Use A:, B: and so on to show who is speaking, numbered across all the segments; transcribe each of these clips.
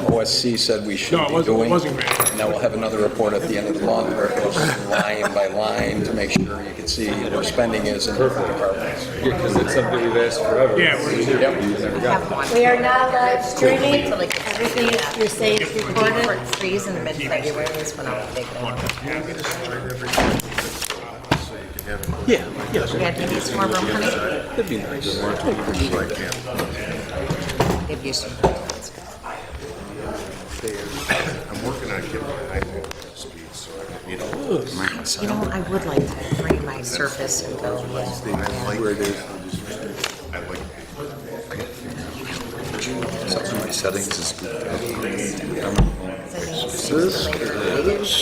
A: OSC said we should be doing.
B: It wasn't great.
A: And then we'll have another report at the end of the month where it goes line by line to make sure you can see where spending is in different departments.
C: Yeah, because it's something we've asked forever.
B: Yeah,
D: We are now live streaming. Everything you're saying is recorded.
E: It freeze in mid-February is when I'll take it out.
A: Yeah,
E: Yeah, do you need some more room, honey?
A: that'd be nice.
E: Give you some.
F: I'm working on getting my iPhone up to speed, so I can,
E: You know, I would like to bring my Surface and go.
F: I like where it is. I like.
C: Something in my settings is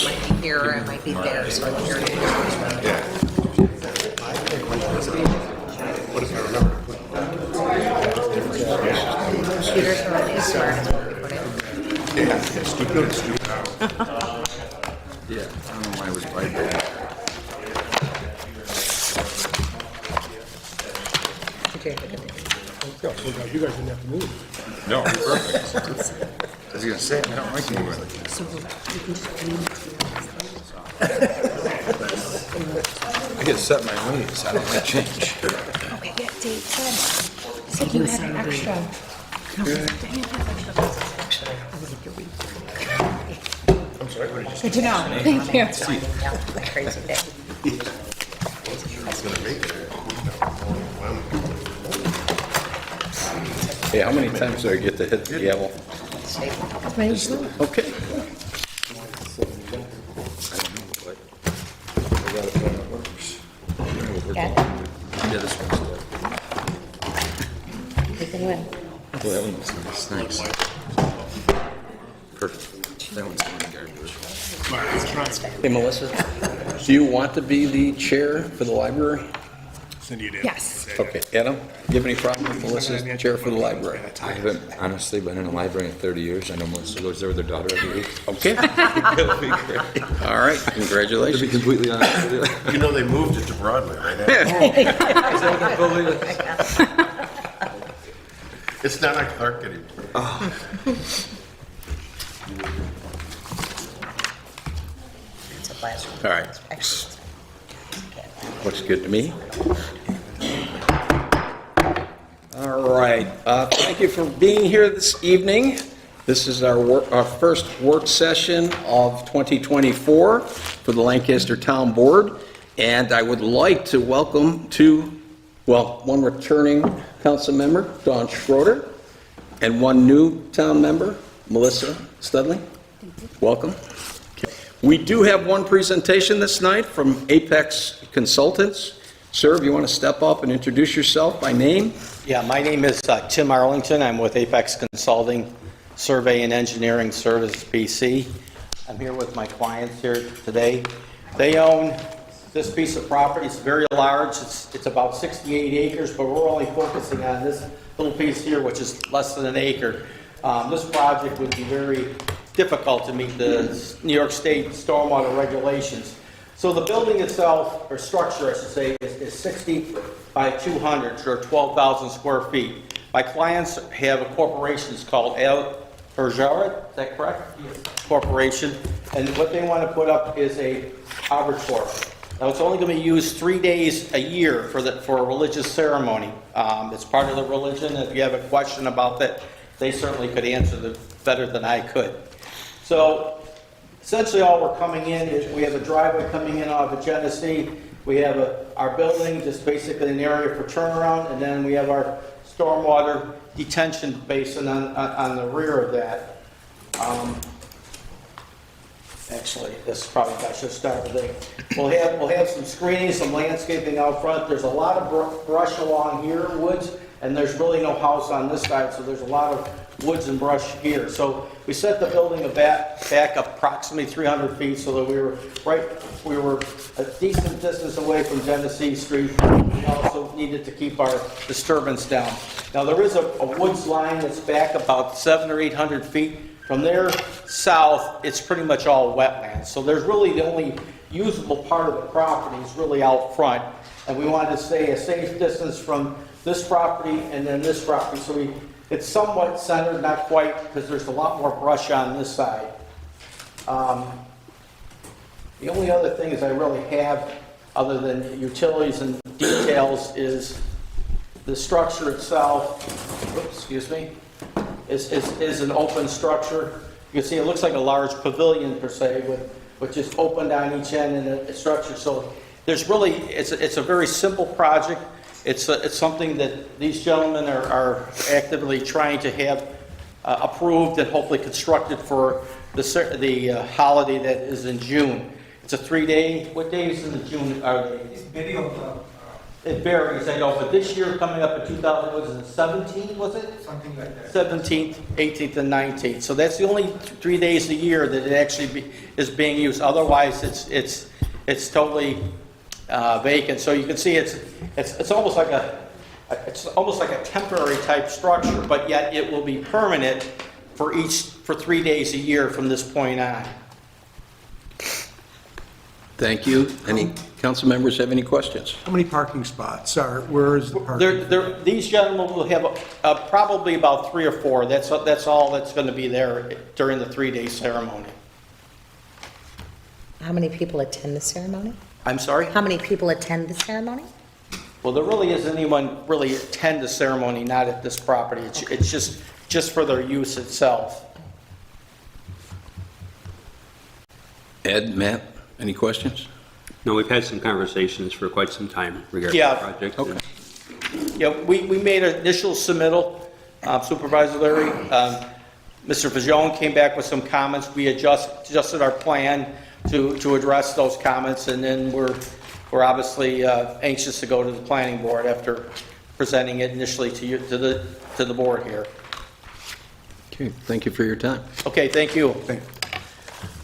E: Might be here, it might be there, so I'm here.
F: What if I remember to put
E: Computers are really smart, is what we put in.
F: stupid, stupid out?
C: yeah. I don't know why it was vibrating.
B: You guys didn't have to move.
C: No, perfect. I was gonna say I don't like moving. I get set my ways. I don't like change.
D: Okay, yeah, Dave said you had an extra. Good to know. Thank you.
E: Crazy day.
A: Hey, how many times do I get to hit the gavel? Okay.
D: Got it?
C: Yeah, this one's dead.
D: Take it away.
C: Well, that one was nice. Perfect. That one's going in the garbage.
A: Hey, Melissa, do you want to be the chair for the library?
B: Cindy, you did.
D: Yes.
A: Okay, Adam, do you have any problem with Melissa's chair for the library?
C: I haven't honestly been in a library in 30 years. I know Melissa goes there with her daughter every week.
A: Okay,
C: It'll be great.
A: all right,
C: To be
A: congratulations.
C: completely honest with you.
F: You know they moved it to Broadway right now. It's not on Clark anymore.
E: It's a classroom.
A: All right,
E: Excellent.
A: looks good to me. All right, thank you for being here this evening. This is our first work session of 2024 for the Lancaster Town Board, and I would like to welcome one returning council member, Dawn Schroeder, and one new town member, Melissa Studley. Welcome. We do have one presentation this night from Apex Consultants. Sir, if you want to step up and introduce yourself by name?
G: Yeah, my name is Tim Arlington. I'm with Apex Consulting, Survey and Engineering Services, BC. I'm here with my clients here today. They own this piece of property. It's very large. It's about 68 acres, but we're only focusing on this little piece here, which is less than an acre. This project would be very difficult to meet the New York State stormwater regulations. So the building itself, or structure I should say, is 60 by 200, or 12,000 square feet. My clients have a corporation, it's called Al Bergerat, is that correct? Corporation, and what they want to put up is a arbitrary. Now it's only going to be used 3 days a year for a religious ceremony. It's part of the religion. If you have a question about that, they certainly could answer it better than I could. So essentially all we're coming in is we have a driveway coming in off of Genesee. We have our building, just basically an area for turnaround, and then we have our stormwater detention basin on the rear of that. Actually, this is probably, I should start with it. We'll have some screening, some landscaping out front. There's a lot of brush along here, woods, and there's really no house on this side, so there's a lot of woods and brush here. So we set the building back approximately 300 feet so that we were a decent distance away from Genesee Street. We also needed to keep our disturbance down. Now there is a woods line that's back about 700 or 800 feet. From there south, it's pretty much all wetlands. So there's really the only usable part of the property is really out front. And we wanted to stay a safe distance from this property and then this property. So we It's somewhat centered, not quite, because there's a lot more brush on this side. The only other things I really have, other than utilities and details, is the structure itself, oops, excuse me, is an open structure. You can see it looks like a large pavilion per se, with just opened on each end and a structure. So there's really, it's a very simple project. It's something that these gentlemen are actively trying to have approved and hopefully constructed for the holiday that is in June. It's a 3-day, what days in the June are they? It varies, I know, but this year coming up in 2017, was it?
H: Something like that.
G: 17th, 18th, and 19th. So that's the only 3 days a year that it actually is being used. Otherwise, it's totally vacant. So you can see it's almost like a temporary type structure, but yet it will be permanent for 3 days a year from this point on.
A: Thank you. Any council members have any questions?
B: How many parking spots are, where is the parking?
G: These gentlemen will have probably about 3 or 4. That's all that's going to be there during the 3-day ceremony.
D: How many people attend the ceremony?
G: I'm sorry?
D: How many people attend the ceremony?
G: Well, there really isn't anyone really attend the ceremony, not at this property. It's just for their use itself.
A: Ed, Matt, any questions?
I: No, we've had some conversations for quite some time regarding
G: Yeah.
I: the project.
A: Okay.
G: Yeah, we made an initial submittal, Supervisor Larry. Mr. Fajon came back with some comments. We adjusted our plan to address those comments, and then we're obviously anxious to go to the planning board after presenting it initially to you, to the board here.
A: Okay, thank you for your time.
G: Okay, thank you.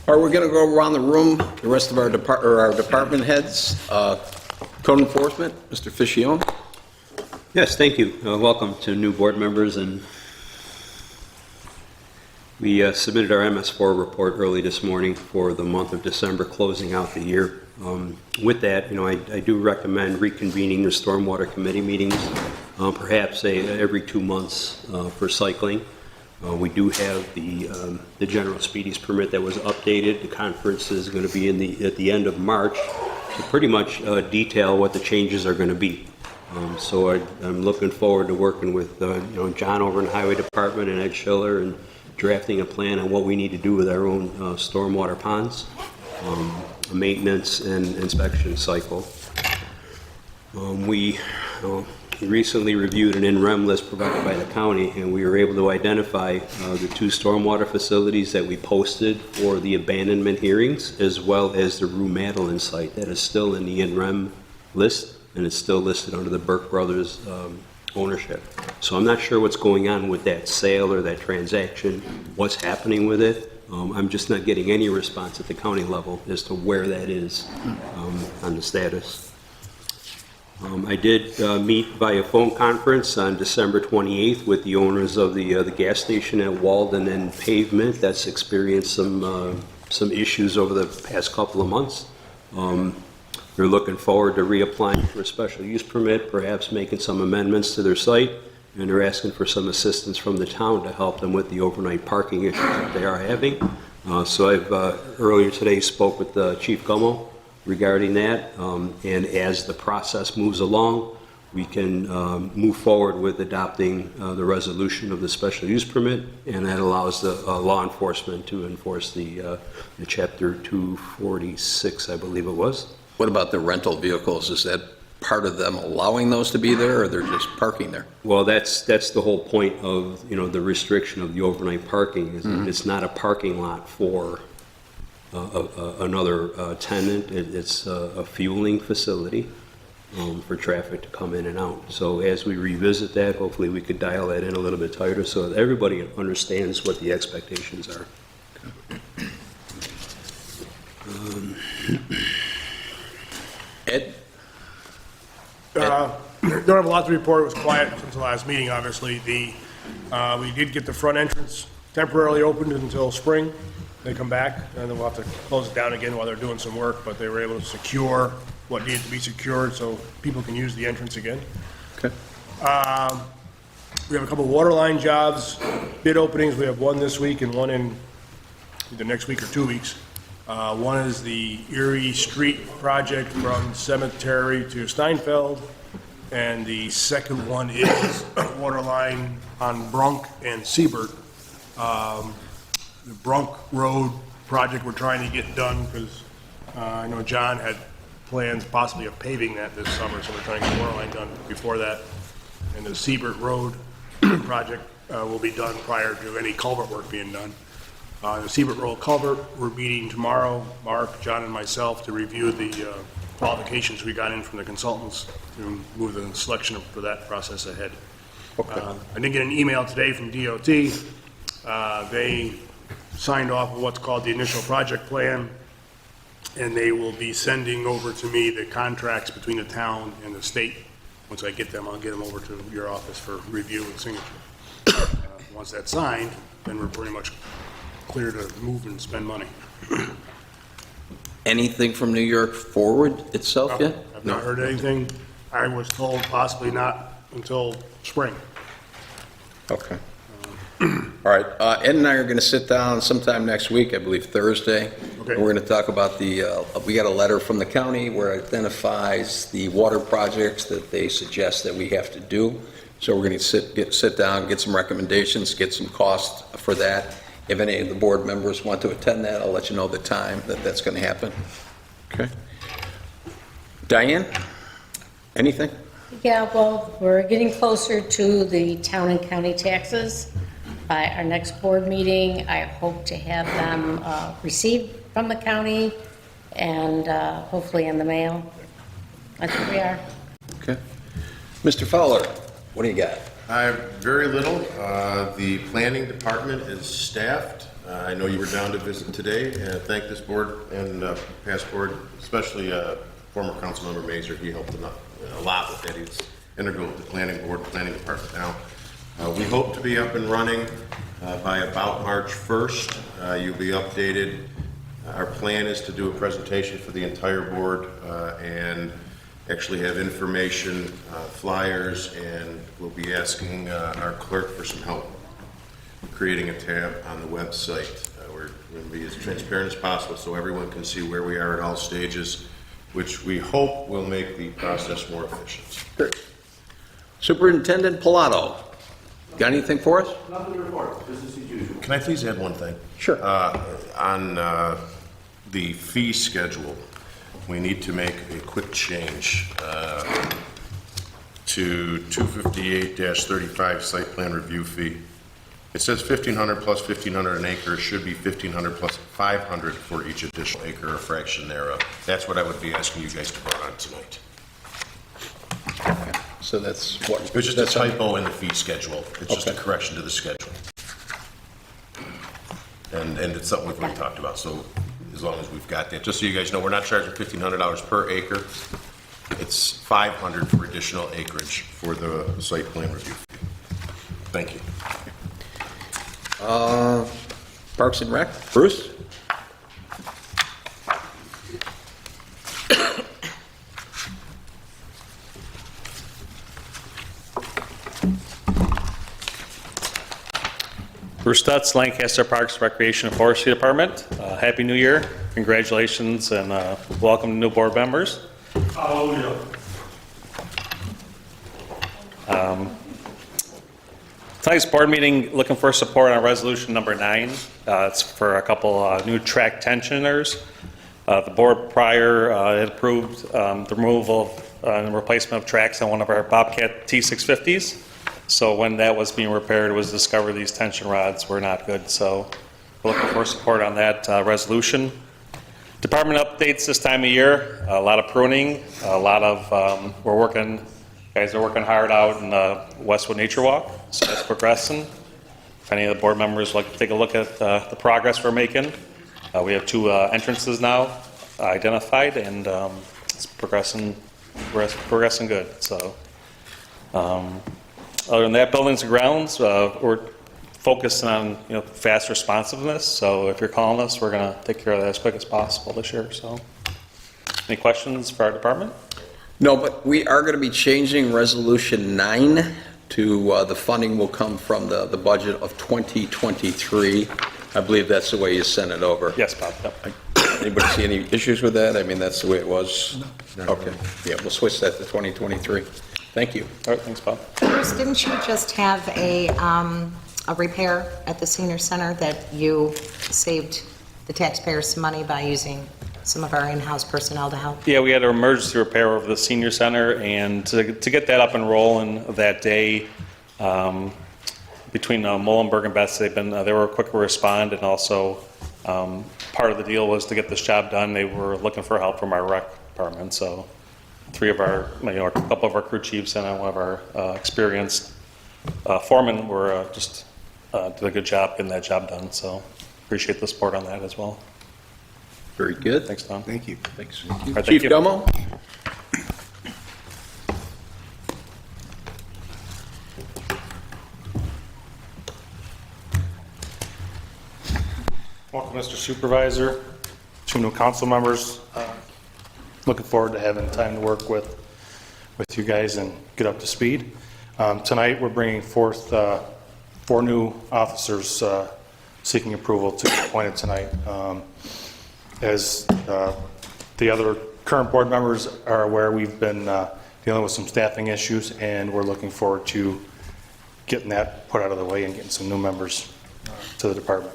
A: All right, we're going to go around the room, the rest of our department heads. Code enforcement, Mr. Fiscione.
I: Yes, thank you. Welcome to new board members. And we submitted our MS4 report early this morning for the month of December, closing out the year. With that, I do recommend reconvening the Stormwater Committee meetings, perhaps every 2 months for cycling. We do have the general speedies permit that was updated. The conference is going to be at the end of March to pretty much detail what the changes are going to be. So I'm looking forward to working with John over in the Highway Department and Ed Schiller and drafting a plan on what we need to do with our own stormwater ponds, maintenance and inspection cycle. We recently reviewed an in-rem list provided by the county, and we were able to identify the 2 stormwater facilities that we posted for the abandonment hearings, as well as the Rue Madeline site that is still in the in-rem list, and it's still listed under the Burke Brothers ownership. So I'm not sure what's going on with that sale or that transaction, what's happening with it. I'm just not getting any response at the county level as to where that is on the status. I did meet via phone conference on December 28th with the owners of the gas station at Walden and Pavement that's experienced some issues over the past couple of months. They're looking forward to reapplying for a special use permit, perhaps making some amendments to their site, and they're asking for some assistance from the town to help them with the overnight parking issues that they are having. So I've earlier today spoke with Chief Gummo regarding that, and as the process moves along, we can move forward with adopting the resolution of the special use permit, and that allows the law enforcement to enforce the Chapter 246, I believe it was.
A: What about the rental vehicles? Is that part of them allowing those to be there, or they're just parking there?
I: Well, that's the whole point of, the restriction of the overnight parking, is that it's not a parking lot for another tenant. It's a fueling facility for traffic to come in and out. So as we revisit that, hopefully we could dial that in a little bit tighter so that everybody understands what the expectations are.
A: Ed?
B: Don't have a lot to report. It was quiet since the last meeting, obviously. We did get the front entrance temporarily opened until spring. They come back, and then we'll have to close it down again while they're doing some work, but they were able to secure what needed to be secured so people can use the entrance again.
A: Okay.
B: We have a couple water line jobs, bid openings. We have one this week and one in the next week or 2 weeks. One is the Erie Street project from Cemetery to Steinfeld, and the second one is water line on Brunk and Siebert. The Brunk Road project we're trying to get done because I know John had plans possibly of paving that this summer, so we're trying to get the water line done before that. And the Siebert Road project will be done prior to any culvert work being done. The Siebert Road culvert, we're meeting tomorrow, Mark, John, and myself, to review the qualifications we got in from the consultants to move the selection for that process ahead. I did get an email today from DOT. They signed off on what's called the initial project plan, and they will be sending over to me the contracts between the town and the state. Once I get them, I'll get them over to your office for review and signature. Once that's signed, then we're pretty much clear to move and spend money.
A: Anything from New York Forward itself yet?
B: I've not heard anything. I was told possibly not until spring.
A: Okay. All right, Ed and I are going to sit down sometime next week, I believe Thursday.
B: Okay.
A: We're going to talk about we got a letter from the county where it identifies the water projects that they suggest that we have to do. So we're going to sit down, get some recommendations, get some costs for that. If any of the board members want to attend that, I'll let you know the time that that's going to happen. Okay. Diane, anything?
D: Yeah, well, we're getting closer to the town and county taxes. By our next board meeting, I hope to have them received from the county and hopefully in the mail. I think we are.
A: Okay. Mr. Fowler, what do you got?
F: I have very little. The planning department is staffed. I know you were down to visit today, and thank this board and past board, especially former councilmember Mazer. He helped a lot with that. He's integral to the planning board, planning department now. We hope to be up and running by about March 1st. You'll be updated. Our plan is to do a presentation for the entire board and actually have information, flyers, and we'll be asking our clerk for some help creating a tab on the website. We're going to be as transparent as possible so everyone can see where we are at all stages, which we hope will make the process more efficient.
A: Great. Superintendent Pilato, got anything for us?
F: Nothing to report. Business as usual. Can I please add one thing?
A: Sure.
F: On the fee schedule, we need to make a quick change to 258-35 site plan review fee. It says 1,500 plus 1,500 an acre. It should be 1,500 plus 500 for each additional acre or fraction thereof. That's what I would be asking you guys to vote on tonight.
A: So that's what?
F: It was just a typo in the fee schedule. It's just a
A: Okay.
F: correction to the schedule. And it's something we've already talked about, so as long as we've got that. Just so you guys know, we're not charging $1,500 per acre. It's 500 for additional acreage for the site plan review fee. Thank you.
A: Parks and Rec, Bruce?
H: Bruce Stutz, Lancaster Parks, Recreation and Forestry Department. Happy New Year. Congratulations and welcome to new board members. Tonight's board meeting, looking for support on resolution number 9. It's for a couple new track tensioners. The board prior had approved the removal and replacement of tracks on one of our Bobcat T650s. So when that was being repaired, it was discovered these tension rods were not good. So we're looking for support on that resolution. Department updates this time of year, a lot of pruning, a lot of, guys are working hard out in the Westwood Nature Walk, so that's progressing. If any of the board members would like to take a look at the progress we're making, we have 2 entrances now identified, and it's progressing good. So, other than that, buildings and grounds, we're focusing on fast responsiveness. So if you're calling us, we're going to take care of that as quick as possible this year. So, any questions for our department?
A: No, but we are going to be changing resolution 9 to, the funding will come from the budget of 2023. I believe that's the way you sent it over.
H: Yes, Bob. Yep.
A: Anybody see any issues with that? I mean, that's the way it was? Okay, yeah, we'll switch that to 2023. Thank you.
H: All right, thanks, Bob.
E: Bruce, didn't you just have a repair at the senior center that you saved the taxpayers some money by using some of our in-house personnel to help?
H: Yeah, we had an emergency repair over the senior center, and to get that up and rolling that day, between Muhlenberg and Beth's, they were quick to respond, and also part of the deal was to get this job done. They were looking for help from our rec department, so three of our, a couple of our crew chiefs and one of our experienced foremen were did a good job getting that job done. So appreciate the support on that as well.
A: Very good.
H: Thanks, Tom.
A: Thank you. Thanks.
H: All right, thank
A: Chief
H: you.
A: Gummo?
J: Welcome, Mr. Supervisor, two new council members. Looking forward to having time to work with you guys and get up to speed. Tonight, we're bringing forth 4 new officers seeking approval to be appointed tonight. As the other current board members are aware, we've been dealing with some staffing issues, and we're looking forward to getting that put out of the way and getting some new members to the department.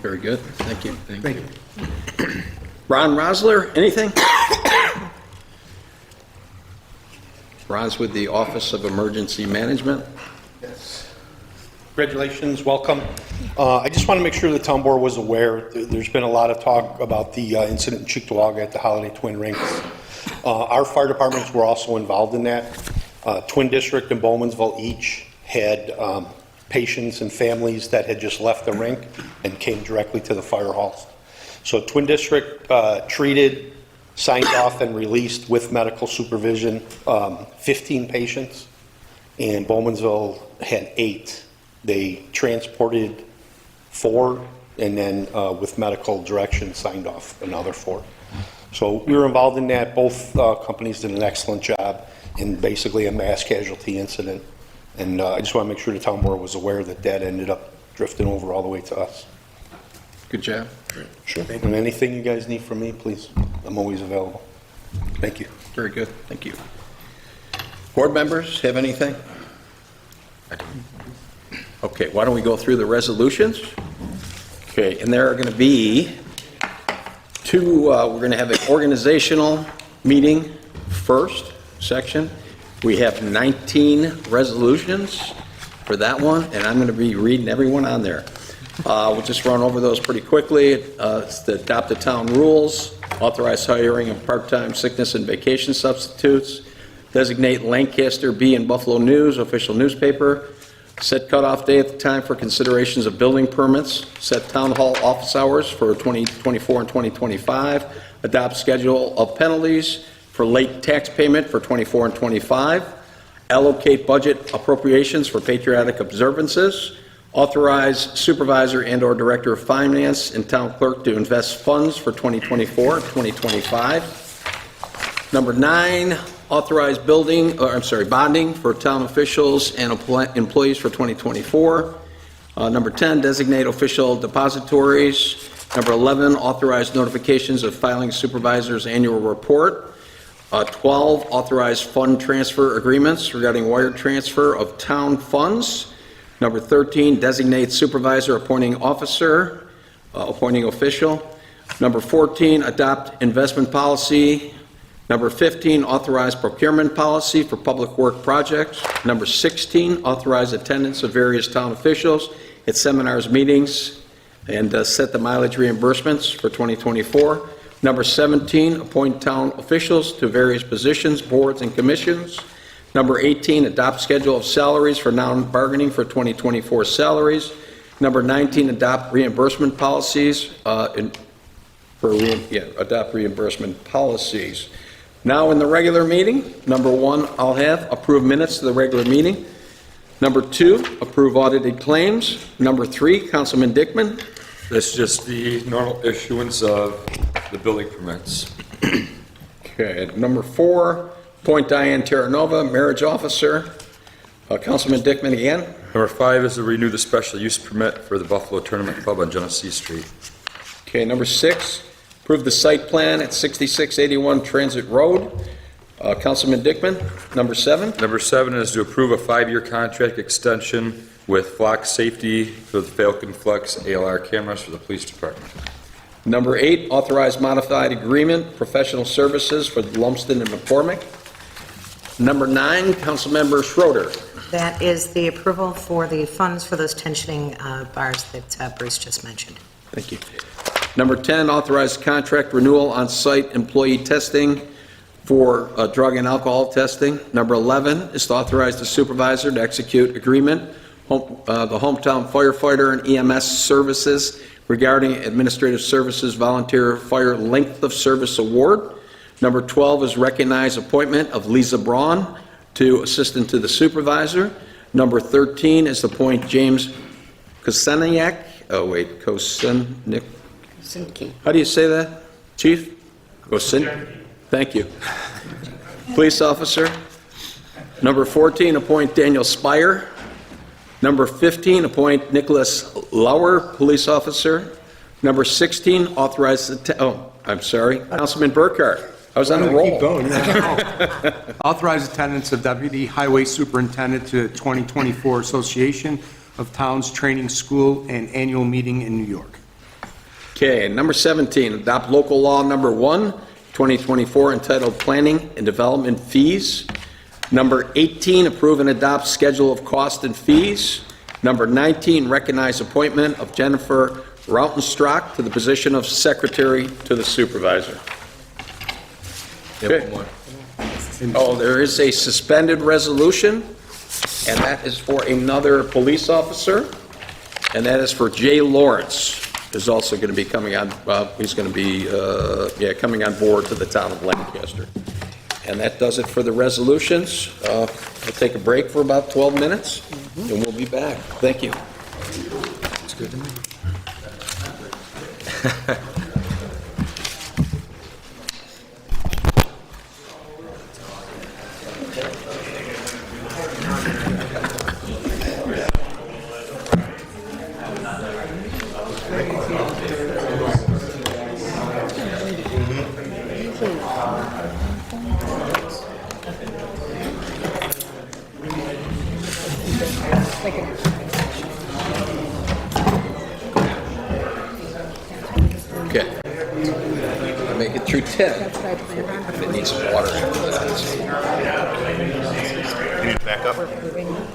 A: Very good. Thank you. Thank you. Ron Rosler, anything? Ron's with the Office of Emergency Management.
K: Congratulations, welcome. I just want to make sure the town board was aware. There's been a lot of talk about the incident in Cheektowaga at the Holiday Twin Rinks. Our fire departments were also involved in that. Twin District and Bowmansville each had patients and families that had just left the rink and came directly to the fire halls. So Twin District treated, signed off, and released with medical supervision 15 patients, and Bowmansville had 8. They transported 4, and then with medical direction signed off another 4. So we were involved in that. Both companies did an excellent job in basically a mass casualty incident. And I just want to make sure the town board was aware that that ended up drifting over all the way to us.
A: Good job.
K: Sure. And anything you guys need from me, please, I'm always available. Thank you.
A: Very good. Thank you. Board members have anything? Okay, why don't we go through the resolutions? Okay, and there are going to be 2, we're going to have an organizational meeting first section. We have 19 resolutions for that one, and I'm going to be reading everyone on there. We'll just run over those pretty quickly. It's to adopt the town rules, authorize hiring of part-time sickness and vacation substitutes, designate Lancaster Bee and Buffalo News official newspaper, set cutoff day at the time for considerations of building permits, set town hall office hours for 2024 and 2025, adopt schedule of penalties for late tax payment for 24 and 25, allocate budget appropriations for patriotic observances, authorize supervisor and/or director of finance and town clerk to invest funds for 2024 and 2025. Number 9, authorize bonding for town officials and employees for 2024. Number 10, designate official depositories. Number 11, authorize notifications of filing supervisor's annual report. 12, authorize fund transfer agreements regarding wire transfer of town funds. Number 13, designate supervisor appointing officer, appointing official. Number 14, adopt investment policy. Number 15, authorize procurement policy for public work projects. Number 16, authorize attendance of various town officials at seminars, meetings, and set the mileage reimbursements for 2024. Number 17, appoint town officials to various positions, boards, and commissions. Number 18, adopt schedule of salaries for non-bargaining for 2024 salaries. Number 19, adopt reimbursement policies, adopt reimbursement policies. Now in the regular meeting, number 1, I'll have approve minutes to the regular meeting. Number 2, approve audited claims. Number 3, Councilman Dickman.
C: That's just the normal issuance of the building permits.
A: Okay, number 4, appoint Diane Terranova, marriage officer. Councilman Dickman again.
C: Number 5 is to renew the special use permit for the Buffalo Tournament Club on Genesee Street.
A: Okay, number 6, approve the site plan at 6681 Transit Road. Councilman Dickman. Number 7.
C: Number 7 is to approve a 5-year contract extension with Flock Safety for the Falcon Flex ALR cameras for the police department.
A: Number 8, authorize modified agreement, professional services for Lumsden and McCormick. Number 9, Councilmember Schroeder.
E: That is the approval for the funds for those tensioning bars that Bruce just mentioned.
A: Thank you. Number 10, authorize contract renewal on-site employee testing for drug and alcohol testing. Number 11 is to authorize the supervisor to execute agreement, the hometown firefighter and EMS services regarding administrative services volunteer fire length of service award. Number 12 is recognize appointment of Lisa Braun to assistant to the supervisor. Number 13 is to appoint James Koseniak. Kosenik. How do you say that, Chief? Kosenik. Thank you. Police officer. Number 14, appoint Daniel Spire. Number 15, appoint Nicholas Lauer, police officer. Number 16, authorize I'm sorry, Councilman Burkhart. I was on a roll.
L: Keep going. Authorize attendance of Deputy Highway Superintendent to 2024 Association of Towns Training School and Annual Meeting in New York.
A: Okay, number 17, adopt local law number 1, 2024, entitled Planning and Development Fees. Number 18, approve and adopt schedule of cost and fees. Number 19, recognize appointment of Jennifer Rautenstrach to the position of Secretary to the Supervisor. Okay. Oh, there is a suspended resolution, and that is for another police officer, and that is for Jay Lawrence. Is also going to be coming on, he's going to be, coming on board to the town of Lancaster. And that does it for the resolutions. We'll take a break for about 12 minutes, and we'll be back. Thank you.
C: It's good to me.
A: Okay. Make it through 10. It needs some water.
F: You need to back up?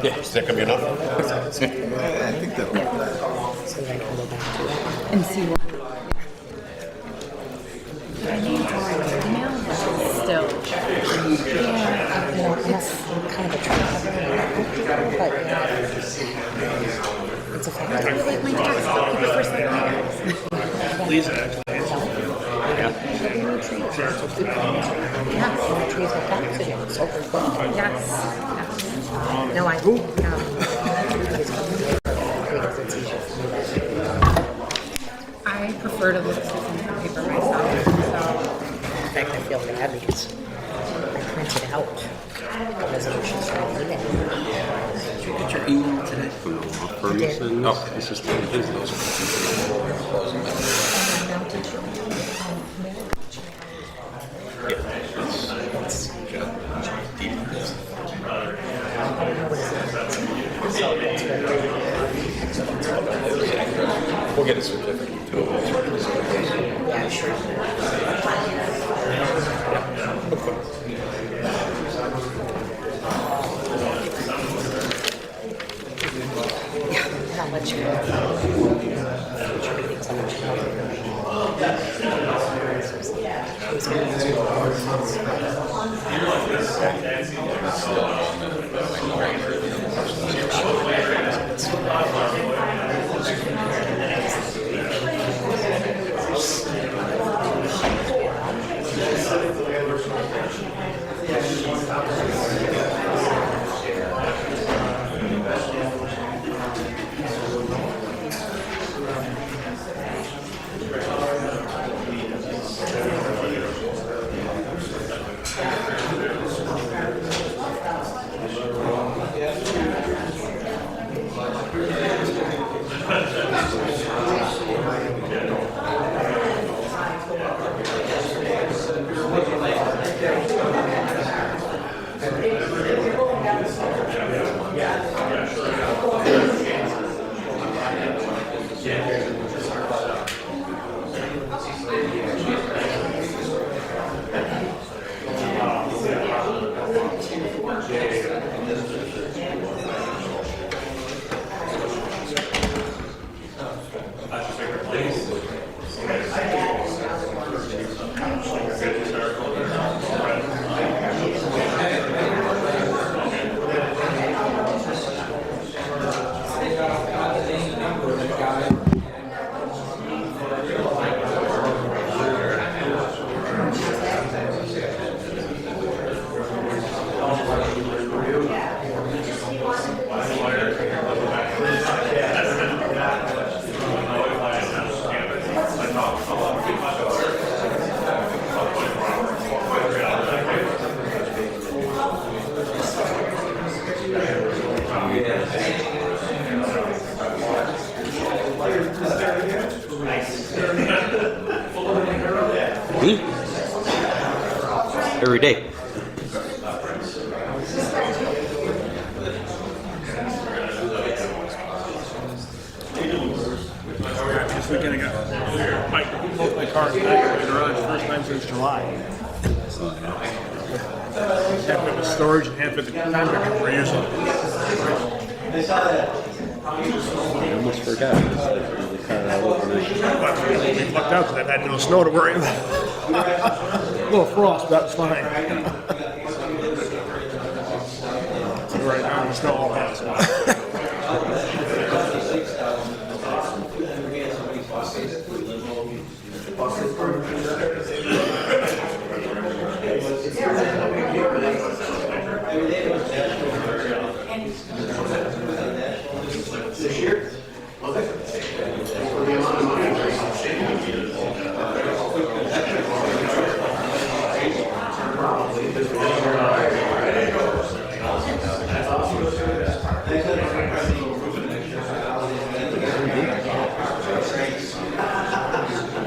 F: Yeah. Is that going to be enough?
A: I think that'll.
M: And see what. Still.
E: It's kind of a trap, but it's effective.
M: Like my tax, the first thing.
B: Lisa actually.
E: Yeah, trees will come to you. So good.
M: Yes.
E: No, I think, because it's easier for me.
M: I prefer to look at something on paper myself, so.
E: In fact, I feel bad because I printed out the resolutions from the email.
A: Did you get your email today?
I: Ferguson, assistant business.
A: We'll get a certificate too.
E: Yeah, sure. Yeah, I'll let you know.
I: Every day.
B: This weekend I got both my cars back in the garage, first time since July. Half of it was storage and half of the contractor we're using.
I: I almost forgot.
B: We lucked out because I've had no snow to worry about. A little frost, that's fine. Right now, the snow all has.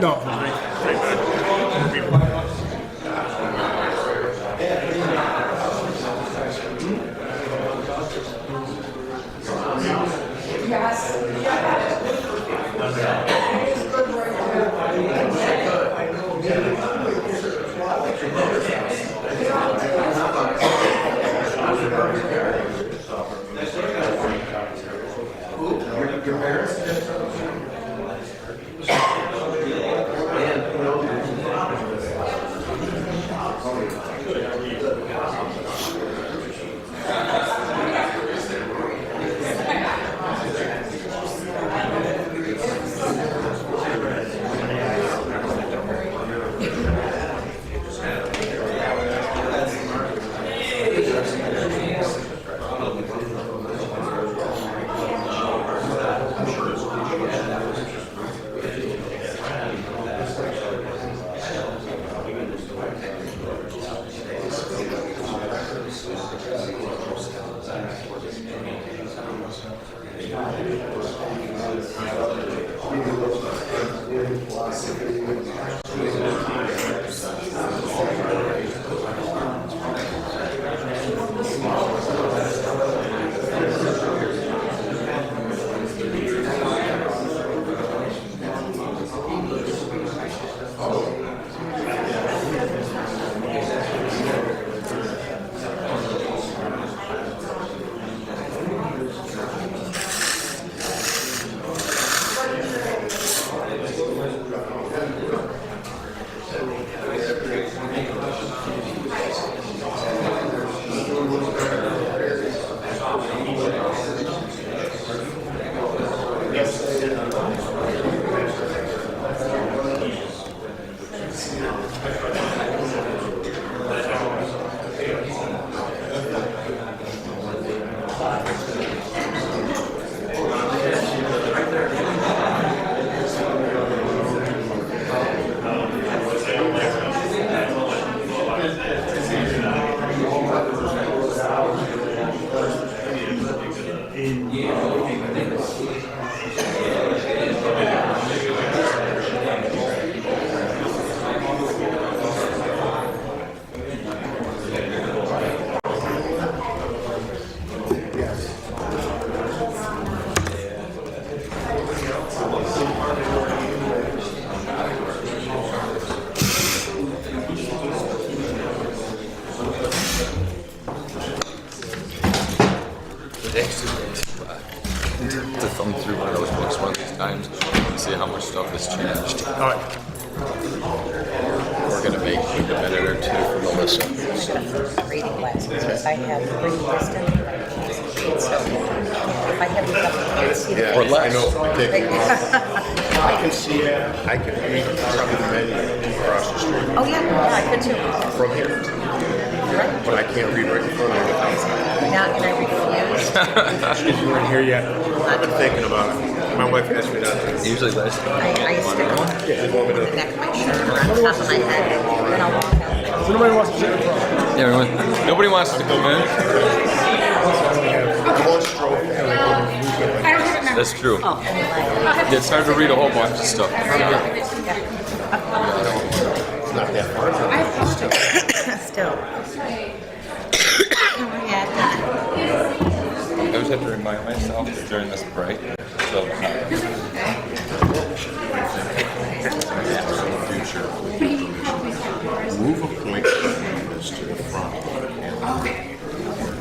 B: No, pretty good.
C: To thumb through one of those books one of these times and see how much stuff has changed.
B: All right.
A: We're gonna make a minute or two for Melissa.
E: Reading glasses, because I have reading distance. So if I have enough, I can't see the
F: Yeah,
A: Or less.
F: I know, I take them off. I can see it, I can read probably the menu across the street
E: Oh, yeah, I could too.
F: from here. But I can't read right in front of me without.
E: Now, and I refuse.
F: You weren't here yet. I've been thinking about it. My wife asked me not to.
C: Usually last
E: I stick them in the neck of my shirt or on top of my head, then I'll walk out.
B: So nobody wants to sit in front.
C: Yeah, nobody wants to come in.
F: One stroke.
M: I don't have it
C: That's true. It's hard to read a whole bunch of stuff.
M: Still.
C: I always have to remind myself that during this break, so
F: Move appointments to the front.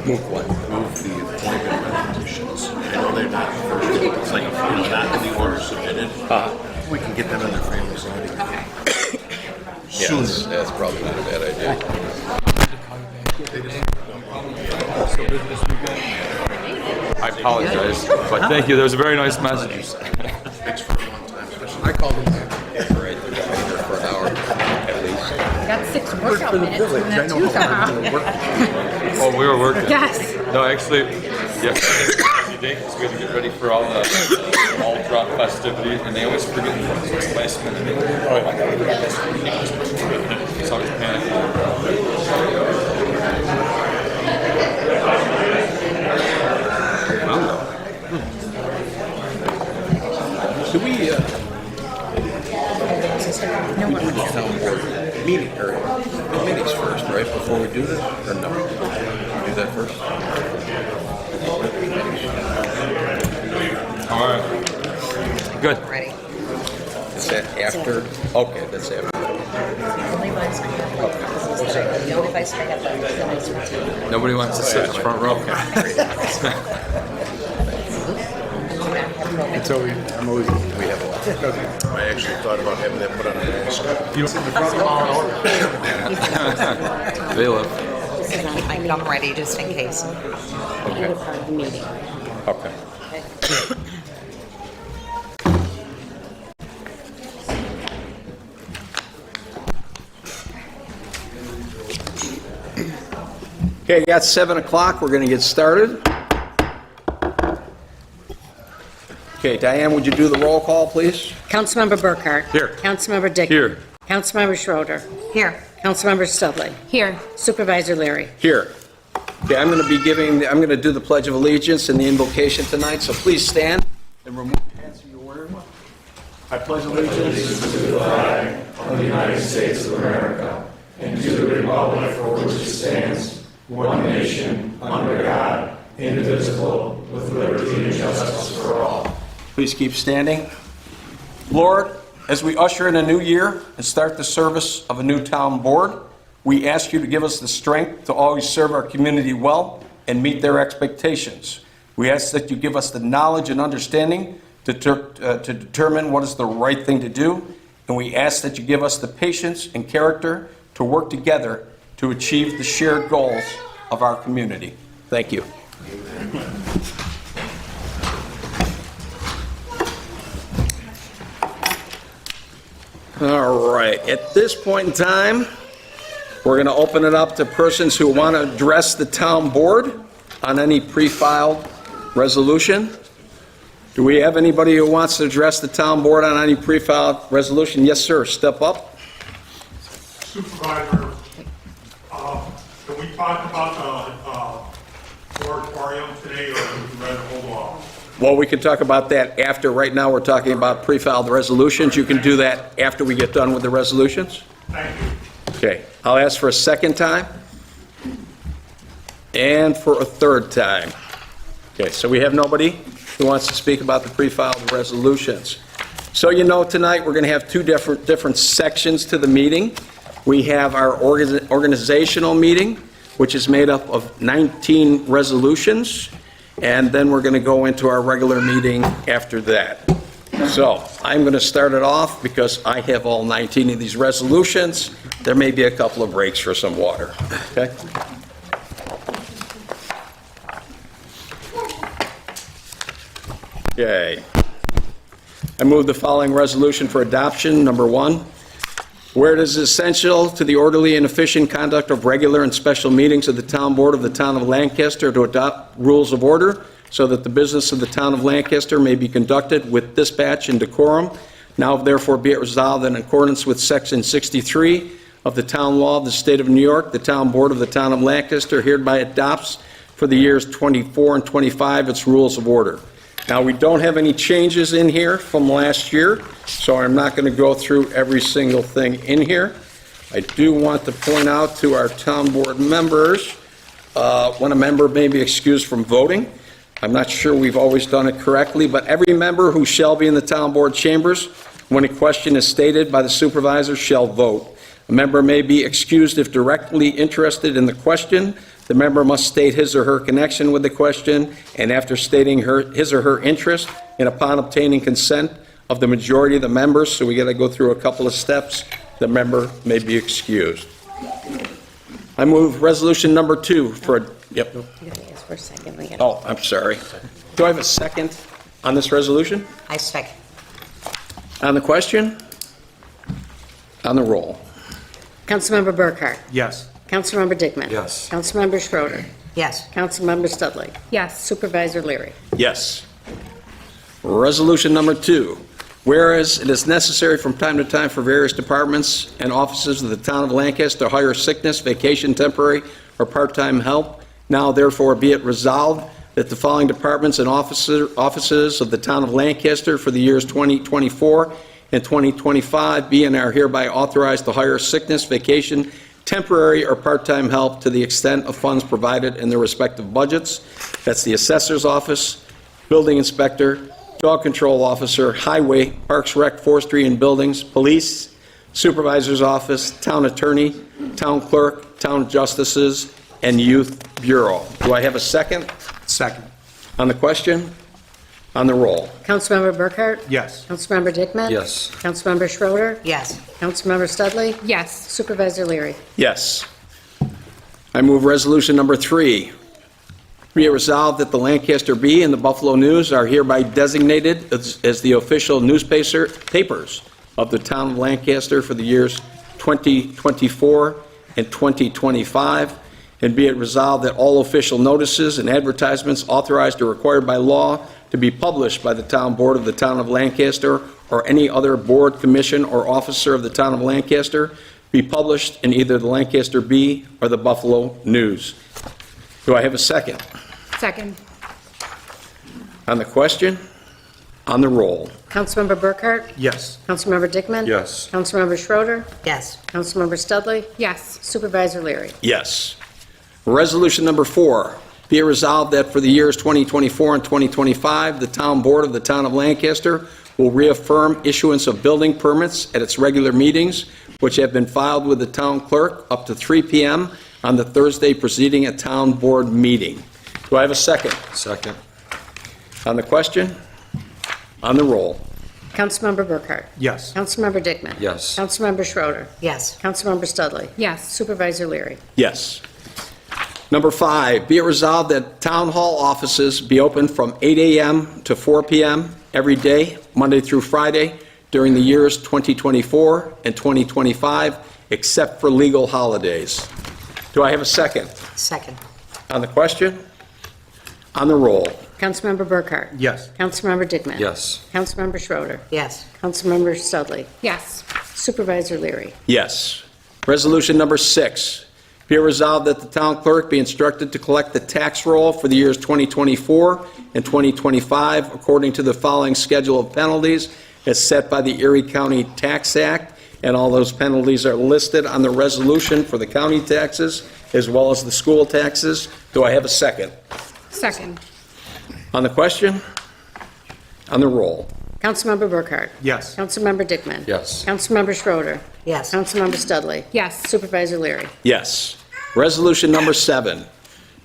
A: Move what?
F: Move the appointment repetitions. I know they're not first, it's like, not in the order submitted. We can get them in their families out
A: Yeah, that's probably not a bad idea.
C: I apologize, but thank you. There was a very nice message.
A: I called him back. Right, they're here for an hour at least.
M: We got 6 workout minutes from that too somehow.
C: Oh, we were working.
M: Yes.
C: No, actually, yeah. Because we had to get ready for all the drop festivities, and they always forget it's last minute. Oh, I gotta get this. It's always panicking.
A: Do we, town board meeting, or meetings first, right, before we do this, or no? Do that first?
C: All right. Good.
E: Ready.
A: Is that after? Okay, that's after.
E: Only if I straight up, the nice routine.
C: Nobody wants to sit in the front row.
L: It's always, I'm always,
A: We have a lot.
F: I actually thought about having that put on a mask.
C: They love.
E: This is on my gum ready, just in case.
D: Either part of the meeting.
A: Okay. Okay, you got 7 o'clock. We're going to get started. Okay, Diane, would you do the roll call, please?
D: Councilmember Burkhart.
C: Here.
D: Councilmember Dickey.
C: Here.
D: Councilmember Schroeder.
E: Here.
D: Councilmember Studley.
M: Here.
D: Supervisor Leary.
A: Here. Okay, I'm going to do the Pledge of Allegiance and the invocation tonight, so please stand and remove your hats if you're wearing one. I pledge allegiance to the flag of the United States of America and to the republic for which it stands, one nation, under God, indivisible, with liberty and justice for all. Please keep standing. Lord, as we usher in a new year and start the service of a new town board, we ask you to give us the strength to always serve our community well and meet their expectations. We ask that you give us the knowledge and understanding to determine what is the right thing to do, and we ask that you give us the patience and character to work together to achieve the shared goals of our community. Thank you. All right, at this point in time, we're going to open it up to persons who want to address the town board on any pre-filed resolution. Do we have anybody who wants to address the town board on any pre-filed resolution? Yes, sir, step up.
N: Supervisor, can we talk about the moratorium today, or would you rather hold off?
A: Well, we can talk about that after. Right now, we're talking about pre-filed resolutions. You can do that after we get done with the resolutions.
N: Thank you.
A: Okay, I'll ask for a second time and for a third time. Okay, so we have nobody who wants to speak about the pre-filed resolutions. So you know, tonight, we're going to have two different sections to the meeting. We have our organizational meeting, which is made up of 19 resolutions, and then we're going to go into our regular meeting after that. So I'm going to start it off because I have all 19 of these resolutions. There may be a couple of breaks for some water, okay? Okay. I move the following resolution for adoption. Number 1, where it is essential to the orderly and efficient conduct of regular and special meetings of the town board of the town of Lancaster to adopt rules of order so that the business of the town of Lancaster may be conducted with dispatch and decorum. Now therefore be it resolved that in accordance with section 63 of the town law of the state of New York, the town board of the town of Lancaster hereby adopts for the years 24 and 25 its rules of order. Now, we don't have any changes in here from last year, so I'm not going to go through every single thing in here. I do want to point out to our town board members, when a member may be excused from voting. I'm not sure we've always done it correctly, but every member who shall be in the town board chambers when a question is stated by the supervisor shall vote. A member may be excused if directly interested in the question. The member must state his or her connection with the question, and after stating his or her interest, and upon obtaining consent of the majority of the members, so we got to go through a couple of steps, the member may be excused. I move resolution number 2 for, yep.
D: You gotta ask for a second. We gotta-
A: Oh, I'm sorry. Do I have a second on this resolution?
E: I second.
A: On the question? On the roll?
D: Councilmember Burkhart.
L: Yes.
D: Councilmember Dickman.
L: Yes.
D: Councilmember Schroeder.
E: Yes.
D: Councilmember Studley.
M: Yes.
D: Supervisor Leary.
A: Yes. Resolution number 2, whereas it is necessary from time to time for various departments and offices of the town of Lancaster to hire sickness, vacation, temporary, or part-time help, now therefore be it resolved that the following departments and offices of the town of Lancaster for the years 2024 and 2025 be and are hereby authorized to hire sickness, vacation, temporary, or part-time help to the extent of funds provided in their respective budgets. That's the assessor's office, building inspector, dog control officer, highway, parks, rec, forestry and buildings, police, supervisor's office, town attorney, town clerk, town justices, and youth bureau. Do I have a second?
L: Second.
A: On the question? On the roll?
D: Councilmember Burkhart.
L: Yes.
D: Councilmember Dickman.
L: Yes.
D: Councilmember Schroeder.
E: Yes.
D: Councilmember Studley.
M: Yes.
D: Supervisor Leary.
A: Yes. I move resolution number 3. Be it resolved that the Lancaster Bee and the Buffalo News are hereby designated as the official papers of the town of Lancaster for the years 2024 and 2025, and be it resolved that all official notices and advertisements authorized or required by law to be published by the town board of the town of Lancaster or any other board, commission, or officer of the town of Lancaster be published in either the Lancaster Bee or the Buffalo News. Do I have a second?
M: Second.
A: On the question? On the roll?
D: Councilmember Burkhart.
L: Yes.
D: Councilmember Dickman.
L: Yes.
D: Councilmember Schroeder.
E: Yes.
D: Councilmember Studley.
M: Yes.
D: Supervisor Leary.
A: Yes. Resolution number 4, be it resolved that for the years 2024 and 2025, the town board of the town of Lancaster will reaffirm issuance of building permits at its regular meetings, which have been filed with the town clerk up to 3 p.m. on the Thursday preceding a town board meeting. Do I have a second?
L: Second.
A: On the question? On the roll?
D: Councilmember Burkhart.
L: Yes.
D: Councilmember Dickman.
L: Yes.
D: Councilmember Schroeder.
E: Yes.
D: Councilmember Studley.
M: Yes.
D: Supervisor Leary.
A: Yes. Number 5, be it resolved that town hall offices be open from 8 a.m. to 4 p.m. every day, Monday through Friday, during the years 2024 and 2025, except for legal holidays. Do I have a second?
E: Second.
A: On the question? On the roll?
D: Councilmember Burkhart.
L: Yes.
D: Councilmember Dickman.
L: Yes.
D: Councilmember Schroeder.
E: Yes.
D: Councilmember Studley.
M: Yes.
D: Supervisor Leary.
A: Yes. Resolution number 6, be it resolved that the town clerk be instructed to collect the tax roll for the years 2024 and 2025 according to the following schedule of penalties as set by the Erie County Tax Act, and all those penalties are listed on the resolution for the county taxes as well as the school taxes. Do I have a second?
M: Second.
A: On the question? On the roll?
D: Councilmember Burkhart.
L: Yes.
D: Councilmember Dickman.
L: Yes.
D: Councilmember Schroeder.
E: Yes.
D: Councilmember Studley.
M: Yes.
D: Supervisor Leary.
A: Yes. Resolution number 7,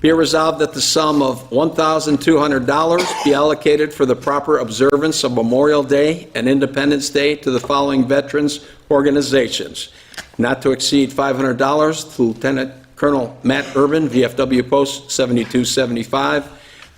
A: be it resolved that the sum of $1,200 be allocated for the proper observance of Memorial Day and Independence Day to the following veterans organizations, not to exceed $500 to Lieutenant Colonel Matt Urban, VFW Post 7275,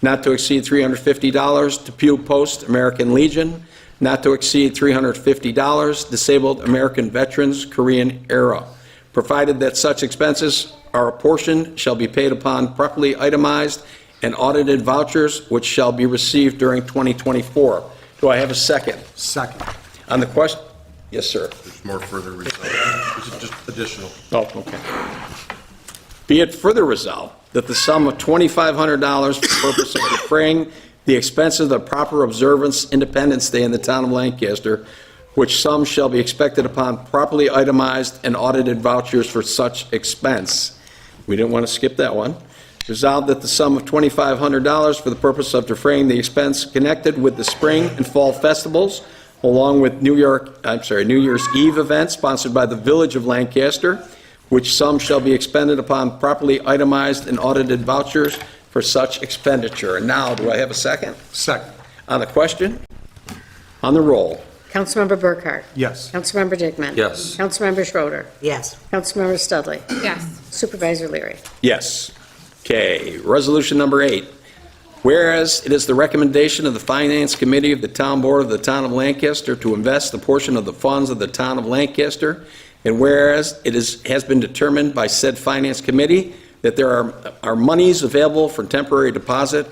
A: not to exceed $350 to Pew Post American Legion, not to exceed $350 Disabled American Veterans Korean Era, provided that such expenses are apportioned, shall be paid upon properly itemized and audited vouchers, which shall be received during 2024. Do I have a second?
L: Second.
A: On the question? Yes, sir.
F: There's more further results. This is just additional.
A: Oh, okay. Be it further resolved that the sum of $2,500 for the purpose of defraying the expense of the proper observance Independence Day in the town of Lancaster, which sum shall be expected upon properly itemized and audited vouchers for such expense. We didn't want to skip that one. Resolved that the sum of $2,500 for the purpose of defraying the expense connected with the spring and fall festivals, along with New Year's Eve events sponsored by the Village of Lancaster, which sum shall be expended upon properly itemized and audited vouchers for such expenditure. And now, do I have a second?
L: Second.
A: On the question? On the roll?
D: Councilmember Burkhart?
L: Yes.
D: Councilmember Dickman?
C: Yes.
D: Councilmember Schroeder?
E: Yes.
D: Councilmember Studley?
M: Yes.
D: Supervisor Leary?
A: Yes. Okay, resolution number 8. Whereas it is the recommendation of the Finance Committee of the Town Board of the Town of Lancaster to invest a portion of the funds of the Town of Lancaster, and whereas it has been determined by said Finance Committee that there are monies available for temporary deposit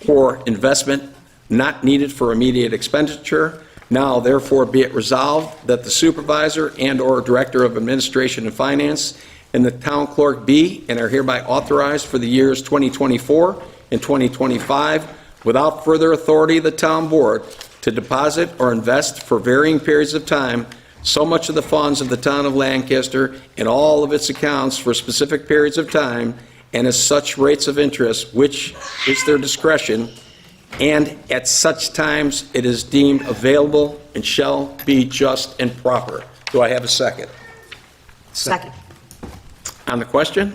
A: or investment not needed for immediate expenditure, now therefore be it resolved that the supervisor and/or director of administration and finance and the town clerk be and are hereby authorized for the years 2024 and 2025 without further authority of the town board to deposit or invest for varying periods of time so much of the funds of the town of Lancaster and all of its accounts for specific periods of time and as such rates of interest which is their discretion and at such times it is deemed available and shall be just and proper. Do I have a second?
E: Second.
A: On the question?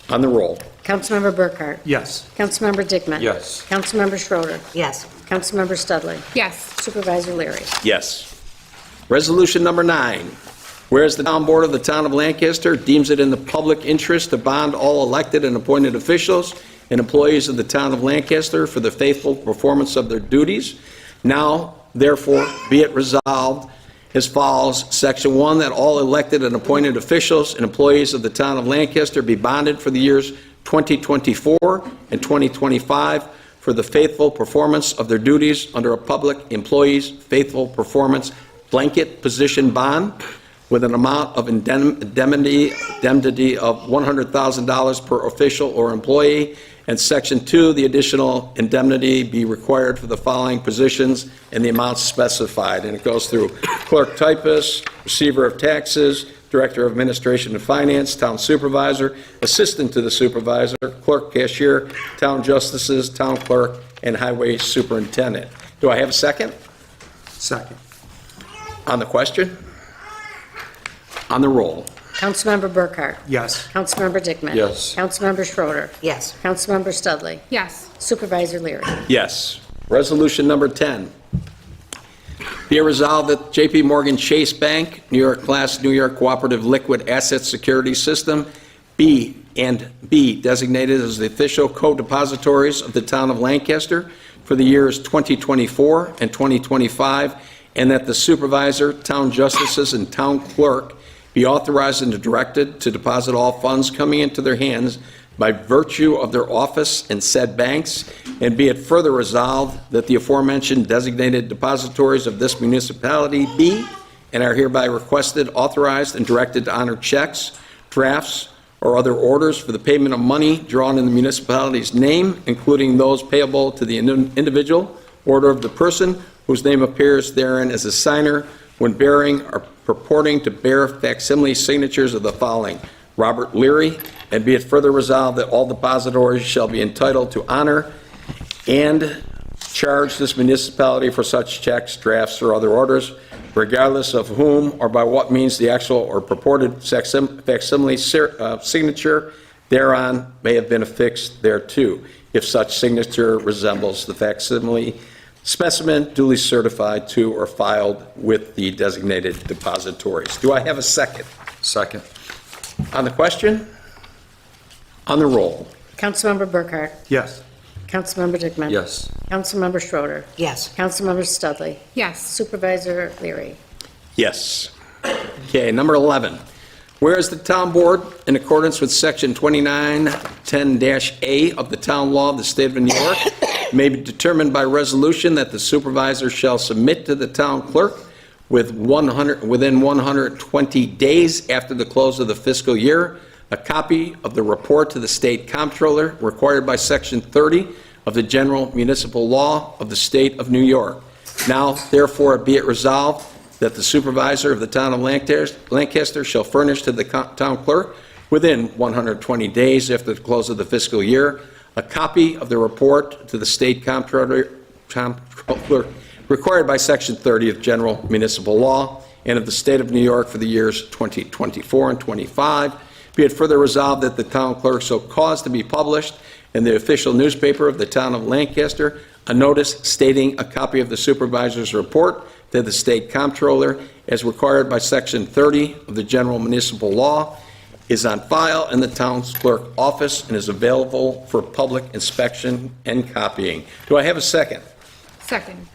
A: On the roll?
D: Councilmember Burkhart?
L: Yes.
D: Councilmember Dickman?
C: Yes.
D: Councilmember Schroeder?
E: Yes.
D: Councilmember Studley?
M: Yes.
D: Supervisor Leary?
A: Yes. Resolution number 9. Whereas the town board of the town of Lancaster deems it in the public interest to bond all elected and appointed officials and employees of the town of Lancaster for the faithful performance of their duties, now therefore be it resolved as follows. Section 1, that all elected and appointed officials and employees of the town of Lancaster be bonded for the years 2024 and 2025 for the faithful performance of their duties under a public employees' faithful performance blanket position bond with an amount of indemnity of $100,000 per official or employee. And Section 2, the additional indemnity be required for the following positions and the amounts specified. And it goes through clerk typist, receiver of taxes, director of administration and finance, town supervisor, assistant to the supervisor, clerk cashier, town justices, town clerk, and highway superintendent. Do I have a second?
L: Second.
A: On the question? On the roll?
D: Councilmember Burkhart?
L: Yes.
D: Councilmember Dickman?
C: Yes.
D: Councilmember Schroeder?
E: Yes.
D: Councilmember Studley?
M: Yes.
D: Supervisor Leary?
A: Yes. Resolution number 10. Be it resolved that J.P. Morgan Chase Bank, New York Class New York Cooperative Liquid Asset Security System, be designated as the official co-depositories of the town of Lancaster for the years 2024 and 2025, and that the supervisor, town justices, and town clerk be authorized and directed to deposit all funds coming into their hands by virtue of their office in said banks, and be it further resolved that the aforementioned designated depositories of this municipality be and are hereby requested, authorized, and directed to honor checks, drafts, or other orders for the payment of money drawn in the municipality's name, including those payable to the individual, order of the person whose name appears therein as a signer when bearing or purporting to bear facsimile signatures of the following: Robert Leary, and be it further resolved that all depositories shall be entitled to honor and charge this municipality for such checks, drafts, or other orders, regardless of whom or by what means the actual or purported facsimile signature thereon may have been affixed thereto, if such signature resembles the facsimile specimen duly certified to or filed with the designated depositories. Do I have a second?
C: Second.
A: On the question? On the roll?
D: Councilmember Burkhart?
L: Yes.
D: Councilmember Dickman?
C: Yes.
D: Councilmember Schroeder?
E: Yes.
D: Councilmember Studley?
M: Yes.
D: Supervisor Leary?
A: Yes. Okay, number 11. Whereas the town board, in accordance with section 2910-A of the town law of the state of New York, may be determined by resolution that the supervisor shall submit to the town clerk within 120 days after the close of the fiscal year a copy of the report to the state comptroller required by section 30 of the General Municipal Law of the State of New York. Now, therefore, be it resolved that the supervisor of the town of Lancaster shall furnish to the town clerk within 120 days after the close of the fiscal year a copy of the report to the state comptroller required by Section 30 of General Municipal Law and of the State of New York for the years 2024 and 25. Be it further resolved that the town clerk shall cause to be published in the official newspaper of the town of Lancaster a notice stating a copy of the supervisor's report to the state comptroller as required by Section 30 of the General Municipal Law is on file in the town's clerk office and is available for public inspection and copying. Do I have a second?
M: Second.